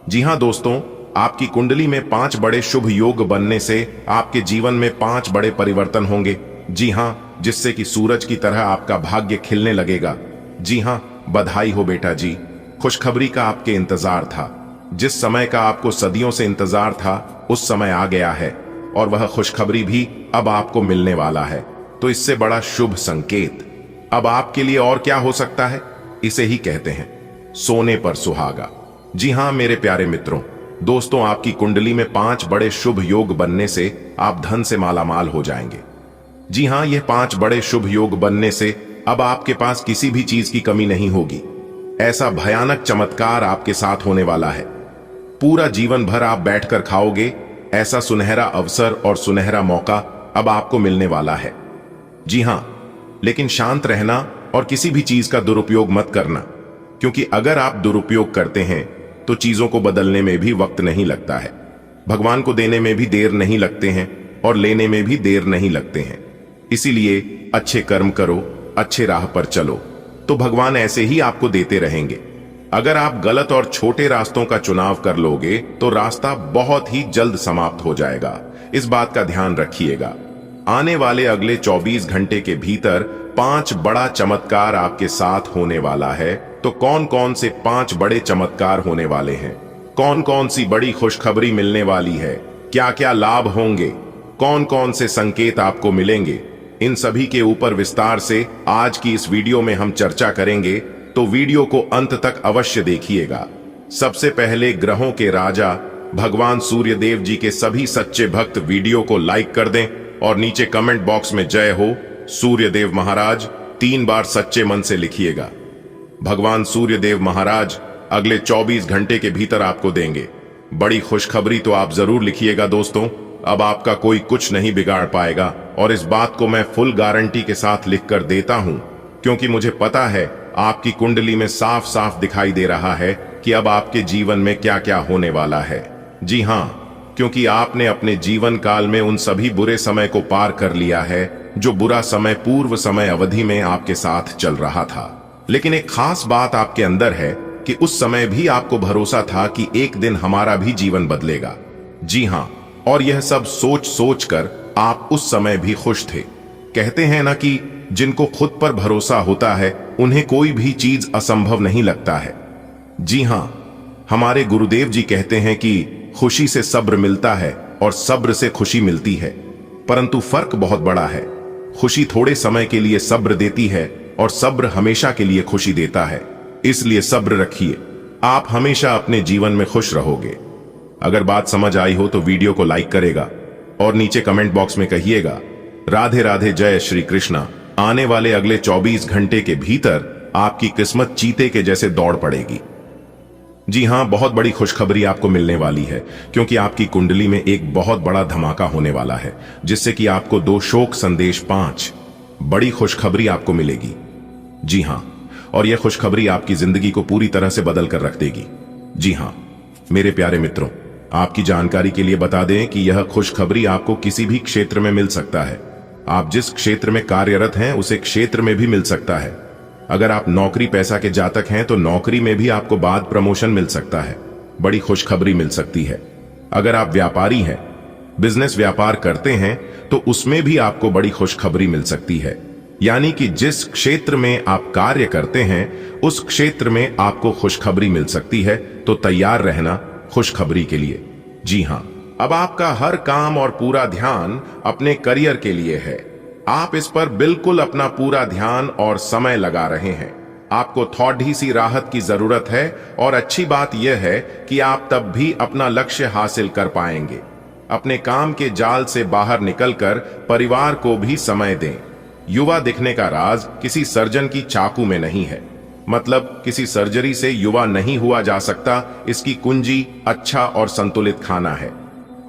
जी हां दोस्तों, आपकी कुंडली में 5 बड़े शुभ योग बनने से आपके जीवन में 5 बड़े परिवर्तन होंगे। जी हां, जिससे कि सूरज की तरह आपका भाग्य खिलने लगेगा। जी हां, बधाई हो बेटा जी, खुशखबरी का आपके इंतजार था। जिस समय का आपको सदियों से इंतजार था, उस समय आ गया है और वह खुशखबरी भी अब आपको मिलने वाला है। तो इससे बड़ा शुभ संकेत अब आपके लिए और क्या हो सकता है? इसे ही कहते हैं सोने पर सुहागा। जी हां मेरे प्यारे मित्रों, दोस्तों, आपकी कुंडली में 5 बड़े शुभ योग बनने से आप धन से मालामाल हो जाएंगे। जी हां, यह 5 बड़े शुभ योग बनने से अब आपके पास किसी भी चीज की कमी नहीं होगी। ऐसा भयानक चमत्कार आपके साथ होने वाला है, पूरा जीवन भर आप बैठकर खाओगे। ऐसा सुनहरा अवसर और सुनहरा मौका अब आपको मिलने वाला है। जी हां, लेकिन शांत रहना और किसी भी चीज का दुरुपयोग मत करना, क्योंकि अगर आप दुरुपयोग करते हैं तो चीजों को बदलने में भी वक्त नहीं लगता है। भगवान को देने में भी देर नहीं लगते हैं और लेने में भी देर नहीं लगते हैं। इसीलिए अच्छे कर्म करो, अच्छे राह पर चलो, तो भगवान ऐसे ही आपको देते रहेंगे। अगर आप गलत और छोटे रास्तों का चुनाव कर लोगे तो रास्ता बहुत ही जल्द समाप्त हो जाएगा। इस बात का ध्यान रखिएगा। आने वाले अगले 24 घंटे के भीतर 5 बड़ा चमत्कार आपके साथ होने वाला है। तो कौन कौन से 5 बड़े चमत्कार होने वाले हैं? कौन कौन सी बड़ी खुशखबरी मिलने वाली है? क्या क्या लाभ होंगे? कौन कौन से संकेत आपको मिलेंगे? इन सभी के ऊपर विस्तार से आज की इस वीडियो में हम चर्चा करेंगे, तो वीडियो को अंत तक अवश्य देखिएगा। सबसे पहले ग्रहों के राजा भगवान सूर्यदेव जी के सभी सच्चे भक्त वीडियो को लाइक कर दें और नीचे कमेंट बॉक्स में जय हो सूर्यदेव महाराज 3 बार सच्चे मन से लिखिएगा। भगवान सूर्यदेव महाराज अगले 24 घंटे के भीतर आपको देंगे बड़ी खुशखबरी, तो आप जरूर लिखिएगा दोस्तों। अब आपका कोई कुछ नहीं बिगाड़ पाएगा और इस बात को मैं फुल गारंटी के साथ लिखकर देता हूं, क्योंकि मुझे पता है आपकी कुंडली में साफ साफ दिखाई दे रहा है कि अब आपके जीवन में क्या क्या होने वाला है। जी हां, क्योंकि आपने अपने जीवन काल में उन सभी बुरे समय को पार कर लिया है जो बुरा समय पूर्व समय अवधि में आपके साथ चल रहा था। लेकिन एक खास बात आपके अंदर है कि उस समय भी आपको भरोसा था कि एक दिन हमारा भी जीवन बदलेगा। जी हां, और यह सब सोच सोच कर आप उस समय भी खुश थे। कहते हैं ना कि जिनको खुद पर भरोसा होता है उन्हें कोई भी चीज असंभव नहीं लगता है। जी हां, हमारे गुरुदेव जी कहते हैं कि खुशी से सब्र मिलता है और सब्र से खुशी मिलती है, परंतु फर्क बहुत बड़ा है। खुशी थोड़े समय के लिए सब्र देती है और सब्र हमेशा के लिए खुशी देता है। इसलिए सब्र रखिए, आप हमेशा अपने जीवन में खुश रहोगे। अगर बात समझ आई हो तो वीडियो को लाइक करेगा और नीचे कमेंट बॉक्स में कहिएगा राधे राधे, जय श्री कृष्णा। आने वाले अगले 24 घंटे के भीतर आपकी किस्मत चीते के जैसे दौड़ पड़ेगी। जी हां, बहुत बड़ी खुशखबरी आपको मिलने वाली है, क्योंकि आपकी कुंडली में एक बहुत बड़ा धमाका होने वाला है, जिससे कि आपको 2 शोक संदेश 5 बड़ी खुशखबरी आपको मिलेगी। जी हां, और यह खुशखबरी आपकी जिंदगी को पूरी तरह से बदल कर रख देगी। जी हां, मेरे प्यारे मित्रों, आपकी जानकारी के लिए बता दें कि यह खुशखबरी आपको किसी भी क्षेत्र में मिल सकता है। आप जिस क्षेत्र में कार्यरत हैं उसे क्षेत्र में भी मिल सकता है। अगर आप नौकरी पैसा के जातक हैं तो नौकरी में भी आपको बाद प्रमोशन मिल सकता है, बड़ी खुशखबरी मिल सकती है। अगर आप व्यापारी हैं, बिजनेस व्यापार करते हैं, तो उसमें भी आपको बड़ी खुशखबरी मिल सकती है। यानी कि जिस क्षेत्र में आप कार्य करते हैं उस क्षेत्र में आपको खुशखबरी मिल सकती है, तो तैयार रहना खुशखबरी के लिए। जी हां, अब आपका हर काम और पूरा ध्यान अपने करियर के लिए है। आप इस पर बिल्कुल अपना पूरा ध्यान और समय लगा रहे हैं। आपको थोड़ी सी राहत की जरूरत है और अच्छी बात यह है कि आप तब भी अपना लक्ष्य हासिल कर पाएंगे। अपने काम के जाल से बाहर निकलकर परिवार को भी समय दें। युवा दिखने का राज किसी सर्जन की चाकू में नहीं है, मतलब किसी सर्जरी से युवा नहीं हुआ जा सकता। इसकी कुंजी अच्छा और संतुलित खाना है।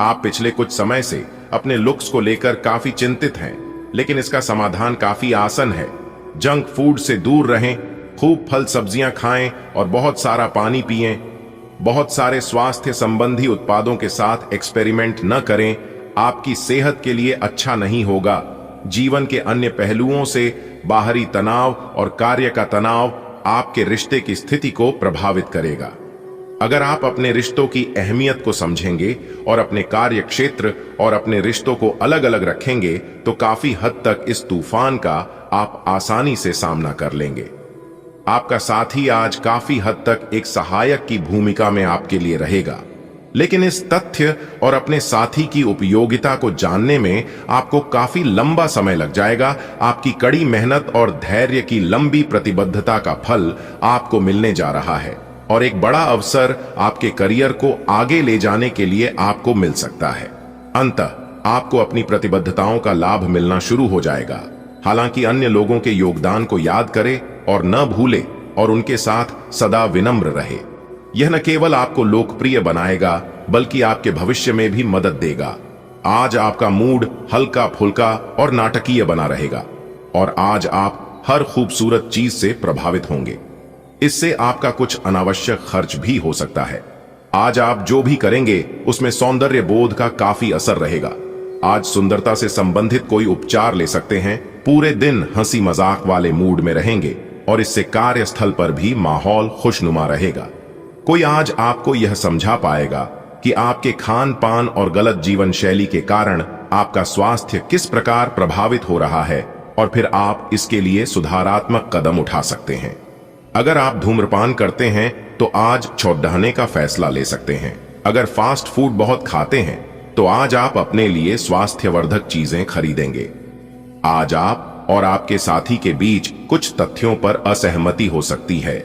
आप पिछले कुछ समय से अपने लुक्स को लेकर काफी चिंतित हैं, लेकिन इसका समाधान काफी आसान है। जंक फूड से दूर रहें, खूब फल सब्जियां खाएं और बहुत सारा पानी पिएं। बहुत सारे स्वास्थ्य संबंधी उत्पादों के साथ एक्सपेरिमेंट न करें, आपकी सेहत के लिए अच्छा नहीं होगा। जीवन के अन्य पहलुओं से बाहरी तनाव और कार्य का तनाव आपके रिश्ते की स्थिति को प्रभावित करेगा। अगर आप अपने रिश्तों की अहमियत को समझेंगे और अपने कार्य क्षेत्र और अपने रिश्तों को अलग अलग रखेंगे, तो काफी हद तक इस तूफान का आप आसानी से सामना कर लेंगे। आपका साथी आज काफी हद तक एक सहायक की भूमिका में आपके लिए रहेगा, लेकिन इस तथ्य और अपने साथी की उपयोगिता को जानने में आपको काफी लंबा समय लग जाएगा। आपकी कड़ी मेहनत और धैर्य की लंबी प्रतिबद्धता का फल आपको मिलने जा रहा है और एक बड़ा अवसर आपके करियर को आगे ले जाने के लिए आपको मिल सकता है। अंततः आपको अपनी प्रतिबद्धताओं का लाभ मिलना शुरू हो जाएगा। हालांकि अन्य लोगों के योगदान को याद करें और न भूले और उनके साथ सदा विनम्र रहे। यह न केवल आपको लोकप्रिय बनाएगा बल्कि आपके भविष्य में भी मदद देगा। आज आपका मूड हल्का फुल्का और नाटकीय बना रहेगा और आज आप हर खूबसूरत चीज से प्रभावित होंगे। इससे आपका कुछ अनावश्यक खर्च भी हो सकता है। आज आप जो भी करेंगे उसमें सौंदर्य बोध का काफी असर रहेगा। आज सुंदरता से संबंधित कोई उपचार ले सकते हैं। पूरे दिन हंसी मजाक वाले मूड में रहेंगे और इससे कार्यस्थल पर भी माहौल खुशनुमा रहेगा। कोई आज आपको यह समझा पाएगा कि आपके खान पान और गलत जीवन शैली के कारण आपका स्वास्थ्य किस प्रकार प्रभावित हो रहा है और फिर आप इसके लिए सुधारात्मक कदम उठा सकते हैं। अगर आप धूम्रपान करते हैं तो आज छोड़ने का फैसला ले सकते हैं। अगर फास्ट फूड बहुत खाते हैं तो आज आप अपने लिए स्वास्थ्यवर्धक चीजें खरीदेंगे। आज आप और आपके साथी के बीच कुछ तथ्यों पर असहमति हो सकती है।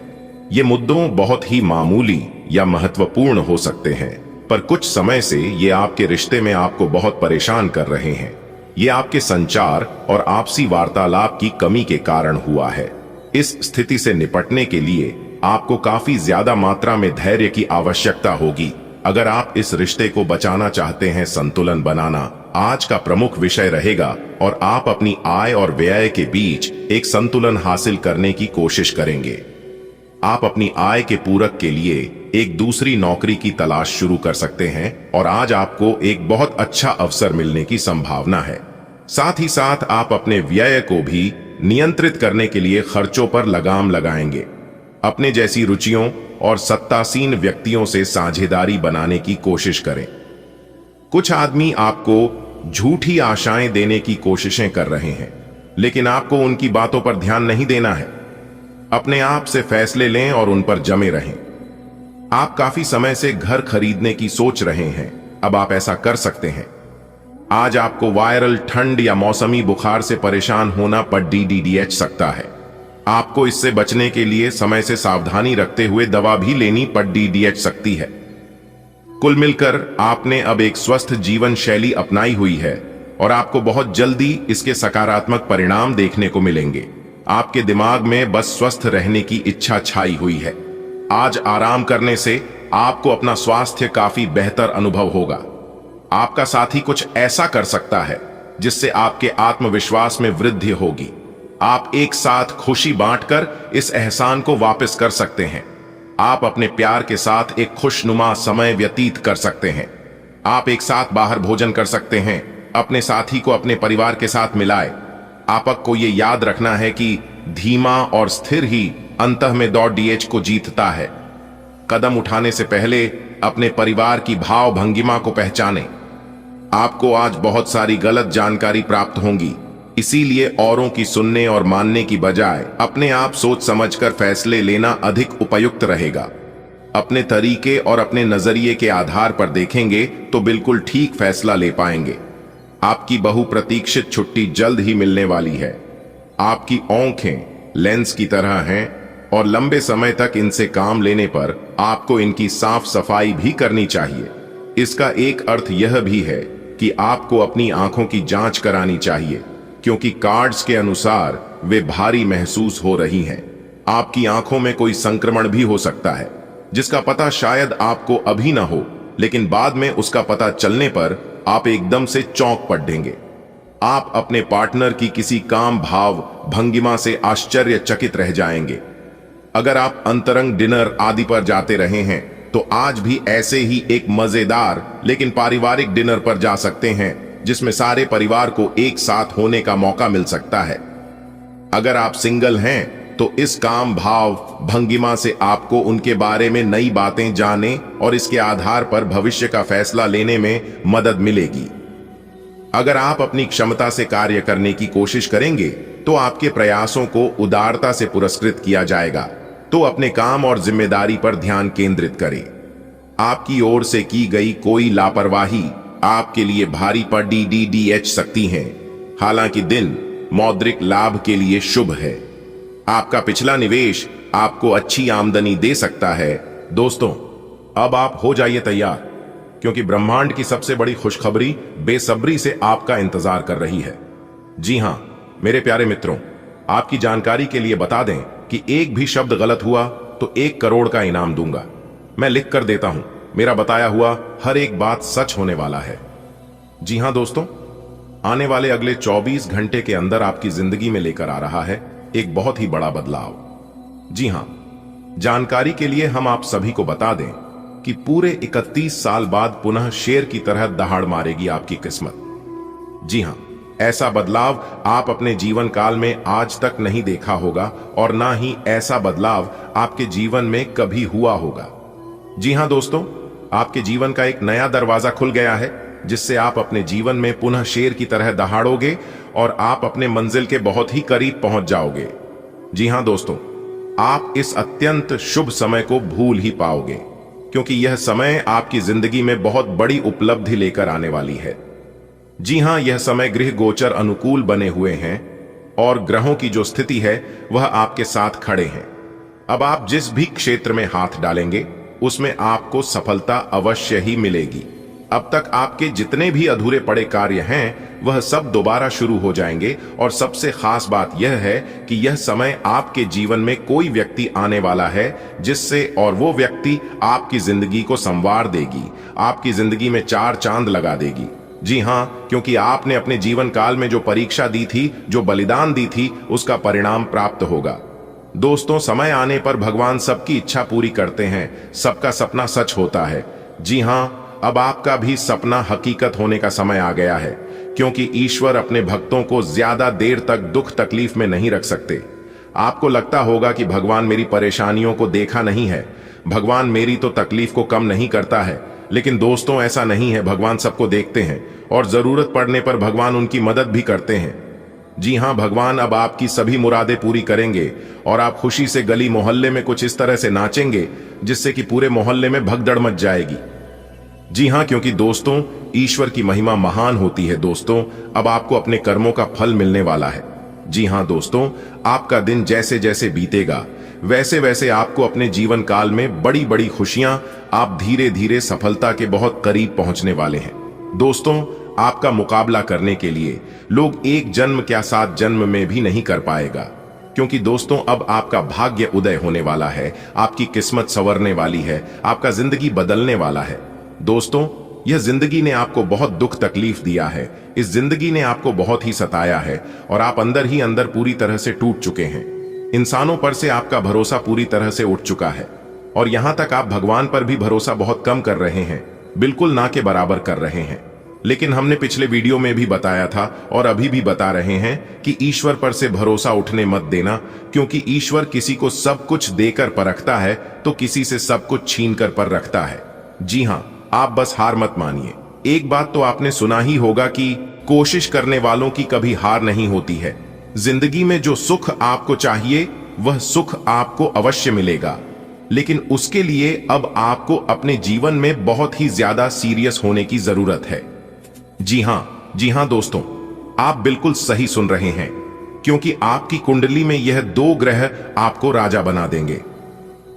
ये मुद्दों बहुत ही मामूली या महत्वपूर्ण हो सकते हैं, पर कुछ समय से ये आपके रिश्ते में आपको बहुत परेशान कर रहे हैं। ये आपके संचार और आपसी वार्तालाप की कमी के कारण हुआ है। इस स्थिति से निपटने के लिए आपको काफी ज्यादा मात्रा में धैर्य की आवश्यकता होगी। अगर आप इस रिश्ते को बचाना चाहते हैं, संतुलन बनाना आज का प्रमुख विषय रहेगा और आप अपनी आय और व्यय के बीच एक संतुलन हासिल करने की कोशिश करेंगे। आप अपनी आय के पूरक के लिए एक दूसरी नौकरी की तलाश शुरू कर सकते हैं और आज आपको एक बहुत अच्छा अवसर मिलने की संभावना है। साथ ही साथ आप अपने व्यय को भी नियंत्रित करने के लिए खर्चों पर लगाम लगाएंगे। अपने जैसी रुचियों और सत्तासीन व्यक्तियों से साझेदारी बनाने की कोशिश करें। कुछ आदमी आपको झूठी आशाएं देने की कोशिशें कर रहे हैं, लेकिन आपको उनकी बातों पर ध्यान नहीं देना है। अपने आप से फैसले लें और उन पर जमे रहें। आप काफी समय से घर खरीदने की सोच रहे हैं, अब आप ऐसा कर सकते हैं। आज आपको वायरल ठंड या मौसमी बुखार से परेशान होना पर DDDH सकता है। आपको इससे बचने के लिए समय से सावधानी रखते हुए दवा भी लेनी पड़ DDH सकती है। कुल मिलकर आपने अब एक स्वस्थ जीवन शैली अपनाई हुई है और आपको बहुत जल्दी इसके सकारात्मक परिणाम देखने को मिलेंगे। आपके दिमाग में बस स्वस्थ रहने की इच्छा छाई हुई है। आज आराम करने से आपको अपना स्वास्थ्य काफी बेहतर अनुभव होगा। आपका साथी कुछ ऐसा कर सकता है जिससे आपके आत्मविश्वास में वृद्धि होगी। आप एक साथ खुशी बांटकर इस एहसान को वापस कर सकते हैं। आप अपने प्यार के साथ एक खुशनुमा समय व्यतीत कर सकते हैं। आप एक साथ बाहर भोजन कर सकते हैं। अपने साथी को अपने परिवार के साथ मिलाए। आपको ये याद रखना है कि धीमा और स्थिर ही अंतः में दौड़ डीएच को जीतता है। कदम उठाने से पहले अपने परिवार की भाव भंगिमा को पहचानें। आपको आज बहुत सारी गलत जानकारी प्राप्त होंगी, इसीलिए औरों की सुनने और मानने की बजाय अपने आप सोच समझकर फैसले लेना अधिक उपयुक्त रहेगा। अपने तरीके और अपने नजरिए के आधार पर देखेंगे तो बिल्कुल ठीक फैसला ले पाएंगे। आपकी बहुप्रतीक्षित छुट्टी जल्द ही मिलने वाली है। आपकी आंखें लेंस की तरह हैं और लंबे समय तक इनसे काम लेने पर आपको इनकी साफ सफाई भी करनी चाहिए। इसका एक अर्थ यह भी है कि आपको अपनी आंखों की जांच करानी चाहिए, क्योंकि कार्ड्स के अनुसार वे भारी महसूस हो रही हैं। आपकी आंखों में कोई संक्रमण भी हो सकता है, जिसका पता शायद आपको अभी ना हो, लेकिन बाद में उसका पता चलने पर आप एकदम से चौंक पड़ेंगे। आप अपने पार्टनर की किसी काम भाव भंगिमा से आश्चर्यचकित रह जाएंगे। अगर आप अंतरंग डिनर आदि पर जाते रहे हैं तो आज भी ऐसे ही एक मजेदार लेकिन पारिवारिक डिनर पर जा सकते हैं, जिसमें सारे परिवार को एक साथ होने का मौका मिल सकता है। अगर आप सिंगल हैं तो इस काम भाव भंगिमा से आपको उनके बारे में नई बातें जानने और इसके आधार पर भविष्य का फैसला लेने में मदद मिलेगी। अगर आप अपनी क्षमता से कार्य करने की कोशिश करेंगे तो आपके प्रयासों को उदारता से पुरस्कृत किया जाएगा। तो अपने काम और जिम्मेदारी पर ध्यान केंद्रित करें। आपकी ओर से की गई कोई लापरवाही आपके लिए भारी पड़ डीडीएच सकती है। हालांकि दिन मौद्रिक लाभ के लिए शुभ है। आपका पिछला निवेश आपको अच्छी आमदनी दे सकता है। दोस्तों, अब आप हो जाइए तैयार, क्योंकि ब्रह्मांड की सबसे बड़ी खुशखबरी बेसब्री से आपका इंतजार कर रही है। जी हां मेरे प्यारे मित्रों, आपकी जानकारी के लिए बता दें कि एक भी शब्द गलत हुआ तो 1 करोड़ का इनाम दूंगा। मैं लिख कर देता हूं, मेरा बताया हुआ हर एक बात सच होने वाला है। जी हां दोस्तों, आने वाले अगले 24 घंटे के अंदर आपकी जिंदगी में लेकर आ रहा है एक बहुत ही बड़ा बदलाव। जी हां, जानकारी के लिए हम आप सभी को बता दें कि पूरे 31 साल बाद पुनः शेर की तरह दहाड़ मारेगी आपकी किस्मत। जी हां, ऐसा बदलाव आप अपने जीवन काल में आज तक नहीं देखा होगा और ना ही ऐसा बदलाव आपके जीवन में कभी हुआ होगा। जी हां दोस्तों, आपके जीवन का एक नया दरवाजा खुल गया है, जिससे आप अपने जीवन में पुनः शेर की तरह दहाड़ोगे और आप अपने मंजिल के बहुत ही करीब पहुंच जाओगे। जी हां दोस्तों, आप इस अत्यंत शुभ समय को भूल ही पाओगे, क्योंकि यह समय आपकी जिंदगी में बहुत बड़ी उपलब्धि लेकर आने वाली है। जी हां, यह समय गृह गोचर अनुकूल बने हुए हैं और ग्रहों की जो स्थिति है वह आपके साथ खड़े हैं। अब आप जिस भी क्षेत्र में हाथ डालेंगे उसमें आपको सफलता अवश्य ही मिलेगी। अब तक आपके जितने भी अधूरे पड़े कार्य हैं वह सब दोबारा शुरू हो जाएंगे। और सबसे खास बात यह है कि यह समय आपके जीवन में कोई व्यक्ति आने वाला है जिससे और वो व्यक्ति आपकी जिंदगी को संवार देगी, आपकी जिंदगी में 4 चांद लगा देगी। जी हां, क्योंकि आपने अपने जीवन काल में जो परीक्षा दी थी, जो बलिदान दी थी, उसका परिणाम प्राप्त होगा। दोस्तों, समय आने पर भगवान सबकी इच्छा पूरी करते हैं, सबका सपना सच होता है। जी हां, अब आपका भी सपना हकीकत होने का समय आ गया है, क्योंकि ईश्वर अपने भक्तों को ज्यादा देर तक दुख तकलीफ में नहीं रख सकते। आपको लगता होगा कि भगवान मेरी परेशानियों को देखा नहीं है, भगवान मेरी तो तकलीफ को कम नहीं करता है। लेकिन दोस्तों, ऐसा नहीं है। भगवान सबको देखते हैं और जरूरत पड़ने पर भगवान उनकी मदद भी करते हैं। जी हां, भगवान अब आपकी सभी मुरादें पूरी करेंगे और आप खुशी से गली मोहल्ले में कुछ इस तरह से नाचेंगे जिससे कि पूरे मोहल्ले में भगदड़ मच जाएगी। जी हां, क्योंकि दोस्तों, ईश्वर की महिमा महान होती है। दोस्तों, अब आपको अपने कर्मों का फल मिलने वाला है। जी हां दोस्तों, आपका दिन जैसे जैसे बीतेगा वैसे वैसे आपको अपने जीवन काल में बड़ी बड़ी खुशियां, आप धीरे धीरे सफलता के बहुत करीब पहुंचने वाले हैं। दोस्तों, आपका मुकाबला करने के लिए लोग एक जन्म क्या 7 जन्म में भी नहीं कर पाएगा, क्योंकि दोस्तों अब आपका भाग्य उदय होने वाला है, आपकी किस्मत संवरने वाली है, आपका जिंदगी बदलने वाला है। दोस्तों, यह जिंदगी ने आपको बहुत दुख तकलीफ दिया है, इस जिंदगी ने आपको बहुत ही सताया है और आप अंदर ही अंदर पूरी तरह से टूट चुके हैं। इंसानों पर से आपका भरोसा पूरी तरह से उठ चुका है। और यहां तक आप भगवान पर भी भरोसा बहुत कम कर रहे हैं, बिल्कुल ना के बराबर कर रहे हैं। लेकिन हमने पिछले वीडियो में भी बताया था और अभी भी बता रहे हैं कि ईश्वर पर से भरोसा उठने मत देना, क्योंकि ईश्वर किसी को सब कुछ देकर परखता है तो किसी से सब कुछ छीन कर पर रखता है। जी हां, आप बस हार मत मानिए। एक बात तो आपने सुना ही होगा कि कोशिश करने वालों की कभी हार नहीं होती है। जिंदगी में जो सुख आपको चाहिए वह सुख आपको अवश्य मिलेगा, लेकिन उसके लिए अब आपको अपने जीवन में बहुत ही ज्यादा सीरियस होने की जरूरत है। जी हां दोस्तों, आप बिल्कुल सही सुन रहे हैं, क्योंकि आपकी कुंडली में यह 2 ग्रह आपको राजा बना देंगे।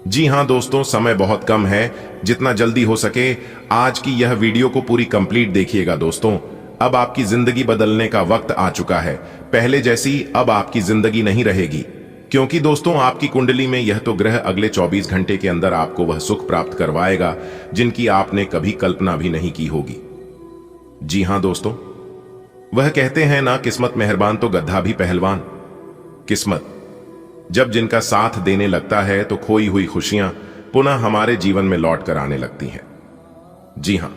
जी हां दोस्तों, समय बहुत कम है, जितना जल्दी हो सके आज की यह वीडियो को पूरी कंप्लीट देखिएगा दोस्तों। अब आपकी जिंदगी बदलने का वक्त आ चुका है। पहले जैसी अब आपकी जिंदगी नहीं रहेगी, क्योंकि दोस्तों आपकी कुंडली में यह तो ग्रह अगले 24 घंटे के अंदर आपको वह सुख प्राप्त करवाएगा जिनकी आपने कभी कल्पना भी नहीं की होगी। जी हां दोस्तों, वह कहते हैं ना, किस्मत मेहरबान तो गधा भी पहलवान। किस्मत जब जिनका साथ देने लगता है तो खोई हुई खुशियां पुनः हमारे जीवन में लौट कर आने लगती हैं। जी हां,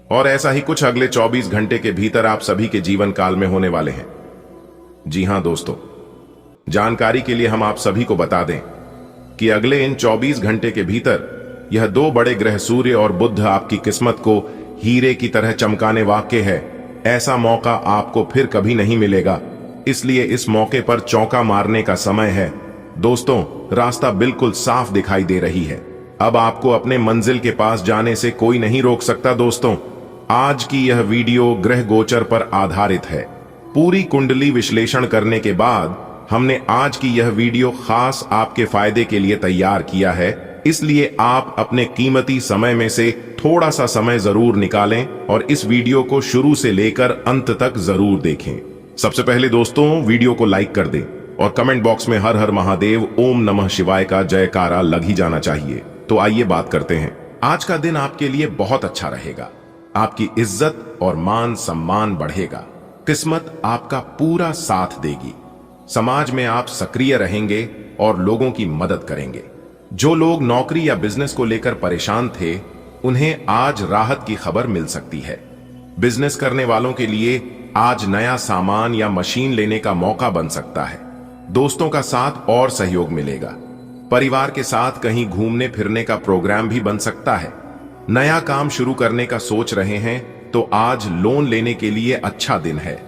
और ऐसा ही कुछ अगले 24 घंटे के भीतर आप सभी के जीवन काल में होने वाले हैं। जी हां दोस्तों, जानकारी के लिए हम आप सभी को बता दें कि अगले इन 24 घंटे के भीतर यह 2 बड़े ग्रह सूर्य और बुध आपकी किस्मत को हीरे की तरह चमकाने वाले है। ऐसा मौका आपको फिर कभी नहीं मिलेगा, इसलिए इस मौके पर चौका मारने का समय है। दोस्तों, रास्ता बिल्कुल साफ दिखाई दे रही है। अब आपको अपने मंजिल के पास जाने से कोई नहीं रोक सकता। दोस्तों, आज की यह वीडियो ग्रह गोचर पर आधारित है। पूरी कुंडली विश्लेषण करने के बाद हमने आज की यह वीडियो खास आपके फायदे के लिए तैयार किया है, इसलिए आप अपने कीमती समय में से थोड़ा सा समय जरूर निकालें और इस वीडियो को शुरू से लेकर अंत तक जरूर देखें। सबसे पहले दोस्तों, वीडियो को लाइक कर दें और कमेंट बॉक्स में हर हर महादेव ओम नमः शिवाय का जयकारा लग ही जाना चाहिए। तो आइए बात करते हैं। आज का दिन आपके लिए बहुत अच्छा रहेगा। आपकी इज्जत और मान सम्मान बढ़ेगा। किस्मत आपका पूरा साथ देगी। समाज में आप सक्रिय रहेंगे और लोगों की मदद करेंगे। जो लोग नौकरी या बिजनेस को लेकर परेशान थे, उन्हें आज राहत की खबर मिल सकती है। बिजनेस करने वालों के लिए आज नया सामान या मशीन लेने का मौका बन सकता है। दोस्तों का साथ और सहयोग मिलेगा। परिवार के साथ कहीं घूमने फिरने का प्रोग्राम भी बन सकता है। नया काम शुरू करने का सोच रहे हैं तो आज लोन लेने के लिए अच्छा दिन है।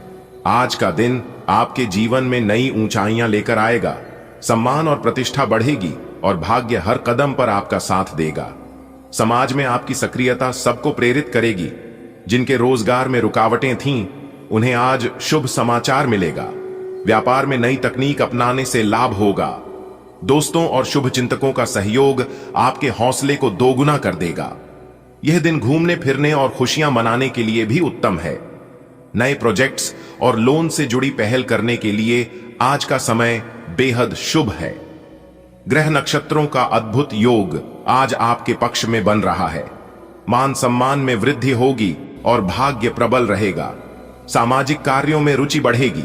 आज का दिन आपके जीवन में नई ऊंचाइयां लेकर आएगा। सम्मान और प्रतिष्ठा बढ़ेगी और भाग्य हर कदम पर आपका साथ देगा। समाज में आपकी सक्रियता सबको प्रेरित करेगी। जिनके रोजगार में रुकावटें थीं, उन्हें आज शुभ समाचार मिलेगा। व्यापार में नई तकनीक अपनाने से लाभ होगा। दोस्तों और शुभ चिंतकों का सहयोग आपके हौसले को दोगुना कर देगा। यह दिन घूमने फिरने और खुशियां मनाने के लिए भी उत्तम है। नए प्रोजेक्ट्स और लोन से जुड़ी पहल करने के लिए आज का समय बेहद शुभ है। ग्रह नक्षत्रों का अद्भुत योग आज आपके पक्ष में बन रहा है। मान सम्मान में वृद्धि होगी और भाग्य प्रबल रहेगा। सामाजिक कार्यों में रुचि बढ़ेगी।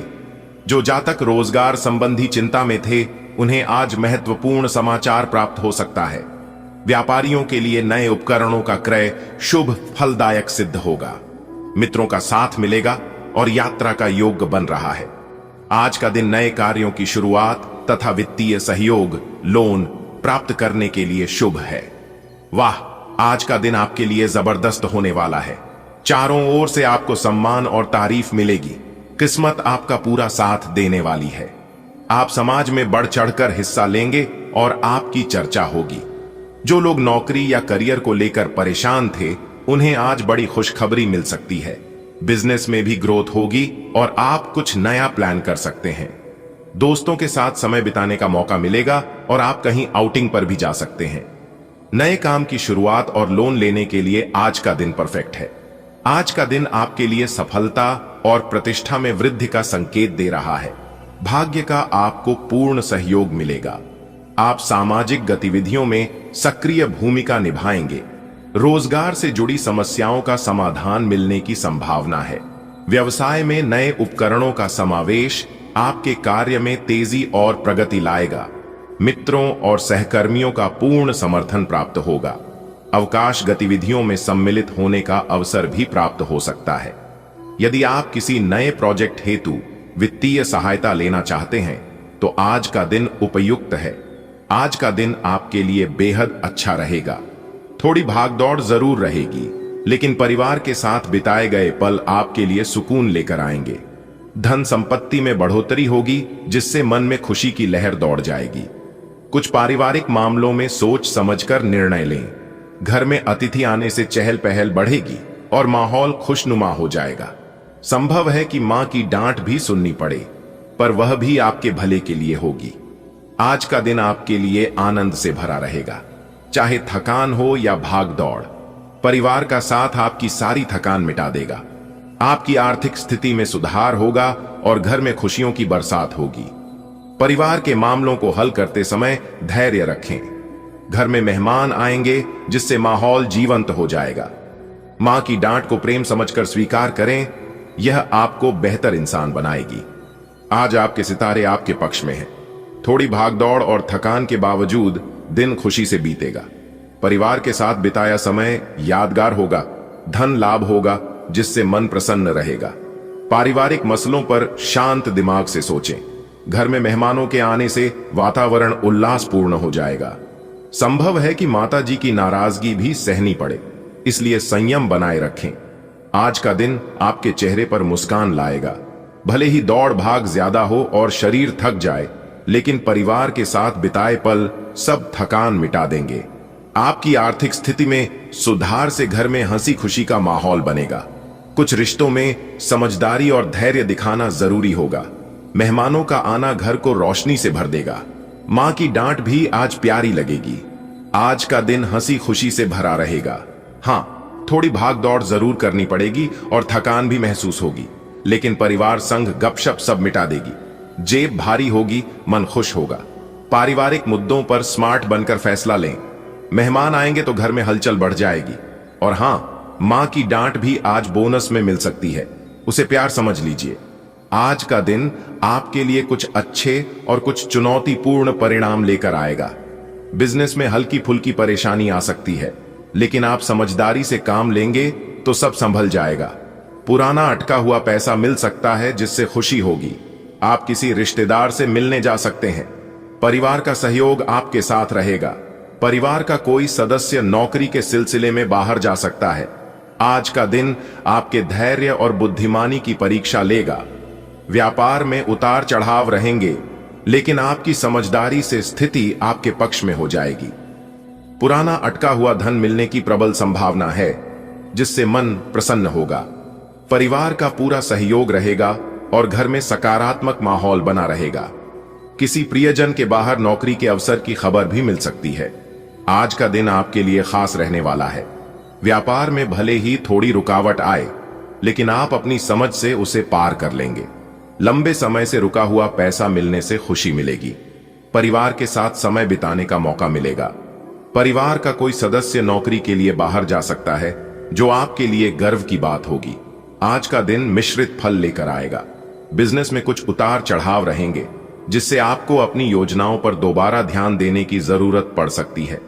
जो जातक रोजगार संबंधी चिंता में थे, उन्हें आज महत्वपूर्ण समाचार प्राप्त हो सकता है। व्यापारियों के लिए नए उपकरणों का क्रय शुभ फलदायक सिद्ध होगा। मित्रों का साथ मिलेगा और यात्रा का योग बन रहा है। आज का दिन नए कार्यों की शुरुआत तथा वित्तीय सहयोग, लोन प्राप्त करने के लिए शुभ है। वाह, आज का दिन आपके लिए जबरदस्त होने वाला है। चारों ओर से आपको सम्मान और तारीफ मिलेगी। किस्मत आपका पूरा साथ देने वाली है। आप समाज में बढ़ चढ़कर हिस्सा लेंगे और आपकी चर्चा होगी। जो लोग नौकरी या करियर को लेकर परेशान थे, उन्हें आज बड़ी खुशखबरी मिल सकती है। बिजनेस में भी ग्रोथ होगी और आप कुछ नया प्लान कर सकते हैं। दोस्तों के साथ समय बिताने का मौका मिलेगा और आप कहीं आउटिंग पर भी जा सकते हैं। नए काम की शुरुआत और लोन लेने के लिए आज का दिन परफेक्ट है। आज का दिन आपके लिए सफलता और प्रतिष्ठा में वृद्धि का संकेत दे रहा है। भाग्य का आपको पूर्ण सहयोग मिलेगा। आप सामाजिक गतिविधियों में सक्रिय भूमिका निभाएंगे। रोजगार से जुड़ी समस्याओं का समाधान मिलने की संभावना है। व्यवसाय में नए उपकरणों का समावेश आपके कार्य में तेजी और प्रगति लाएगा। मित्रों और सहकर्मियों का पूर्ण समर्थन प्राप्त होगा। अवकाश गतिविधियों में सम्मिलित होने का अवसर भी प्राप्त हो सकता है। यदि आप किसी नए प्रोजेक्ट हेतु वित्तीय सहायता लेना चाहते हैं तो आज का दिन उपयुक्त है। आज का दिन आपके लिए बेहद अच्छा रहेगा। थोड़ी भागदौड़ जरूर रहेगी, लेकिन परिवार के साथ बिताए गए पल आपके लिए सुकून लेकर आएंगे। धन संपत्ति में बढ़ोतरी होगी, जिससे मन में खुशी की लहर दौड़ जाएगी। कुछ पारिवारिक मामलों में सोच समझकर निर्णय लें। घर में अतिथि आने से चहल पहल बढ़ेगी और माहौल खुशनुमा हो जाएगा। संभव है कि मां की डांट भी सुननी पड़े, पर वह भी आपके भले के लिए होगी। आज का दिन आपके लिए आनंद से भरा रहेगा। चाहे थकान हो या भाग दौड़, परिवार का साथ आपकी सारी थकान मिटा देगा। आपकी आर्थिक स्थिति में सुधार होगा और घर में खुशियों की बरसात होगी। परिवार के मामलों को हल करते समय धैर्य रखें। घर में मेहमान आएंगे, जिससे माहौल जीवंत हो जाएगा। मां की डांट को प्रेम समझकर स्वीकार करें, यह आपको बेहतर इंसान बनाएगी। आज आपके सितारे आपके पक्ष में हैं। थोड़ी भागदौड़ और थकान के बावजूद दिन खुशी से बीतेगा। परिवार के साथ बिताया समय यादगार होगा। धन लाभ होगा, जिससे मन प्रसन्न रहेगा। पारिवारिक मसलों पर शांत दिमाग से सोचें। घर में मेहमानों के आने से वातावरण उल्लासपूर्ण हो जाएगा। संभव है कि माता जी की नाराजगी भी सहनी पड़े, इसलिए संयम बनाए रखें। आज का दिन आपके चेहरे पर मुस्कान लाएगा। भले ही दौड़ भाग ज्यादा हो और शरीर थक जाए, लेकिन परिवार के साथ बिताए पल सब थकान मिटा देंगे। आपकी आर्थिक स्थिति में सुधार से घर में हंसी खुशी का माहौल बनेगा। कुछ रिश्तों में समझदारी और धैर्य दिखाना जरूरी होगा। मेहमानों का आना घर को रोशनी से भर देगा। मां की डांट भी आज प्यारी लगेगी। आज का दिन हंसी खुशी से भरा रहेगा। हाँ, थोड़ी भाग दौड़ जरूर करनी पड़ेगी और थकान भी महसूस होगी, लेकिन परिवार संग गपशप सब मिटा देगी। जेब भारी होगी, मन खुश होगा। पारिवारिक मुद्दों पर स्मार्ट बनकर फैसला लें। मेहमान आएंगे तो घर में हलचल बढ़ जाएगी। और हाँ, मां की डांट भी आज बोनस में मिल सकती है, उसे प्यार समझ लीजिए। आज का दिन आपके लिए कुछ अच्छे और कुछ चुनौतीपूर्ण परिणाम लेकर आएगा। बिजनेस में हल्की फुल्की परेशानी आ सकती है, लेकिन आप समझदारी से काम लेंगे तो सब संभल जाएगा। पुराना अटका हुआ पैसा मिल सकता है, जिससे खुशी होगी। आप किसी रिश्तेदार से मिलने जा सकते हैं। परिवार का सहयोग आपके साथ रहेगा। परिवार का कोई सदस्य नौकरी के सिलसिले में बाहर जा सकता है। आज का दिन आपके धैर्य और बुद्धिमानी की परीक्षा लेगा। व्यापार में उतार चढ़ाव रहेंगे, लेकिन आपकी समझदारी से स्थिति आपके पक्ष में हो जाएगी। पुराना अटका हुआ धन मिलने की प्रबल संभावना है, जिससे मन प्रसन्न होगा। परिवार का पूरा सहयोग रहेगा और घर में सकारात्मक माहौल बना रहेगा। किसी प्रियजन के बाहर नौकरी के अवसर की खबर भी मिल सकती है। आज का दिन आपके लिए खास रहने वाला है। व्यापार में भले ही थोड़ी रुकावट आए, लेकिन आप अपनी समझ से उसे पार कर लेंगे। लंबे समय से रुका हुआ पैसा मिलने से खुशी मिलेगी। परिवार के साथ समय बिताने का मौका मिलेगा। परिवार का कोई सदस्य नौकरी के लिए बाहर जा सकता है, जो आपके लिए गर्व की बात होगी। आज का दिन मिश्रित फल लेकर आएगा। बिजनेस में कुछ उतार चढ़ाव रहेंगे, जिससे आपको अपनी योजनाओं पर दोबारा ध्यान देने की जरूरत पड़ सकती है।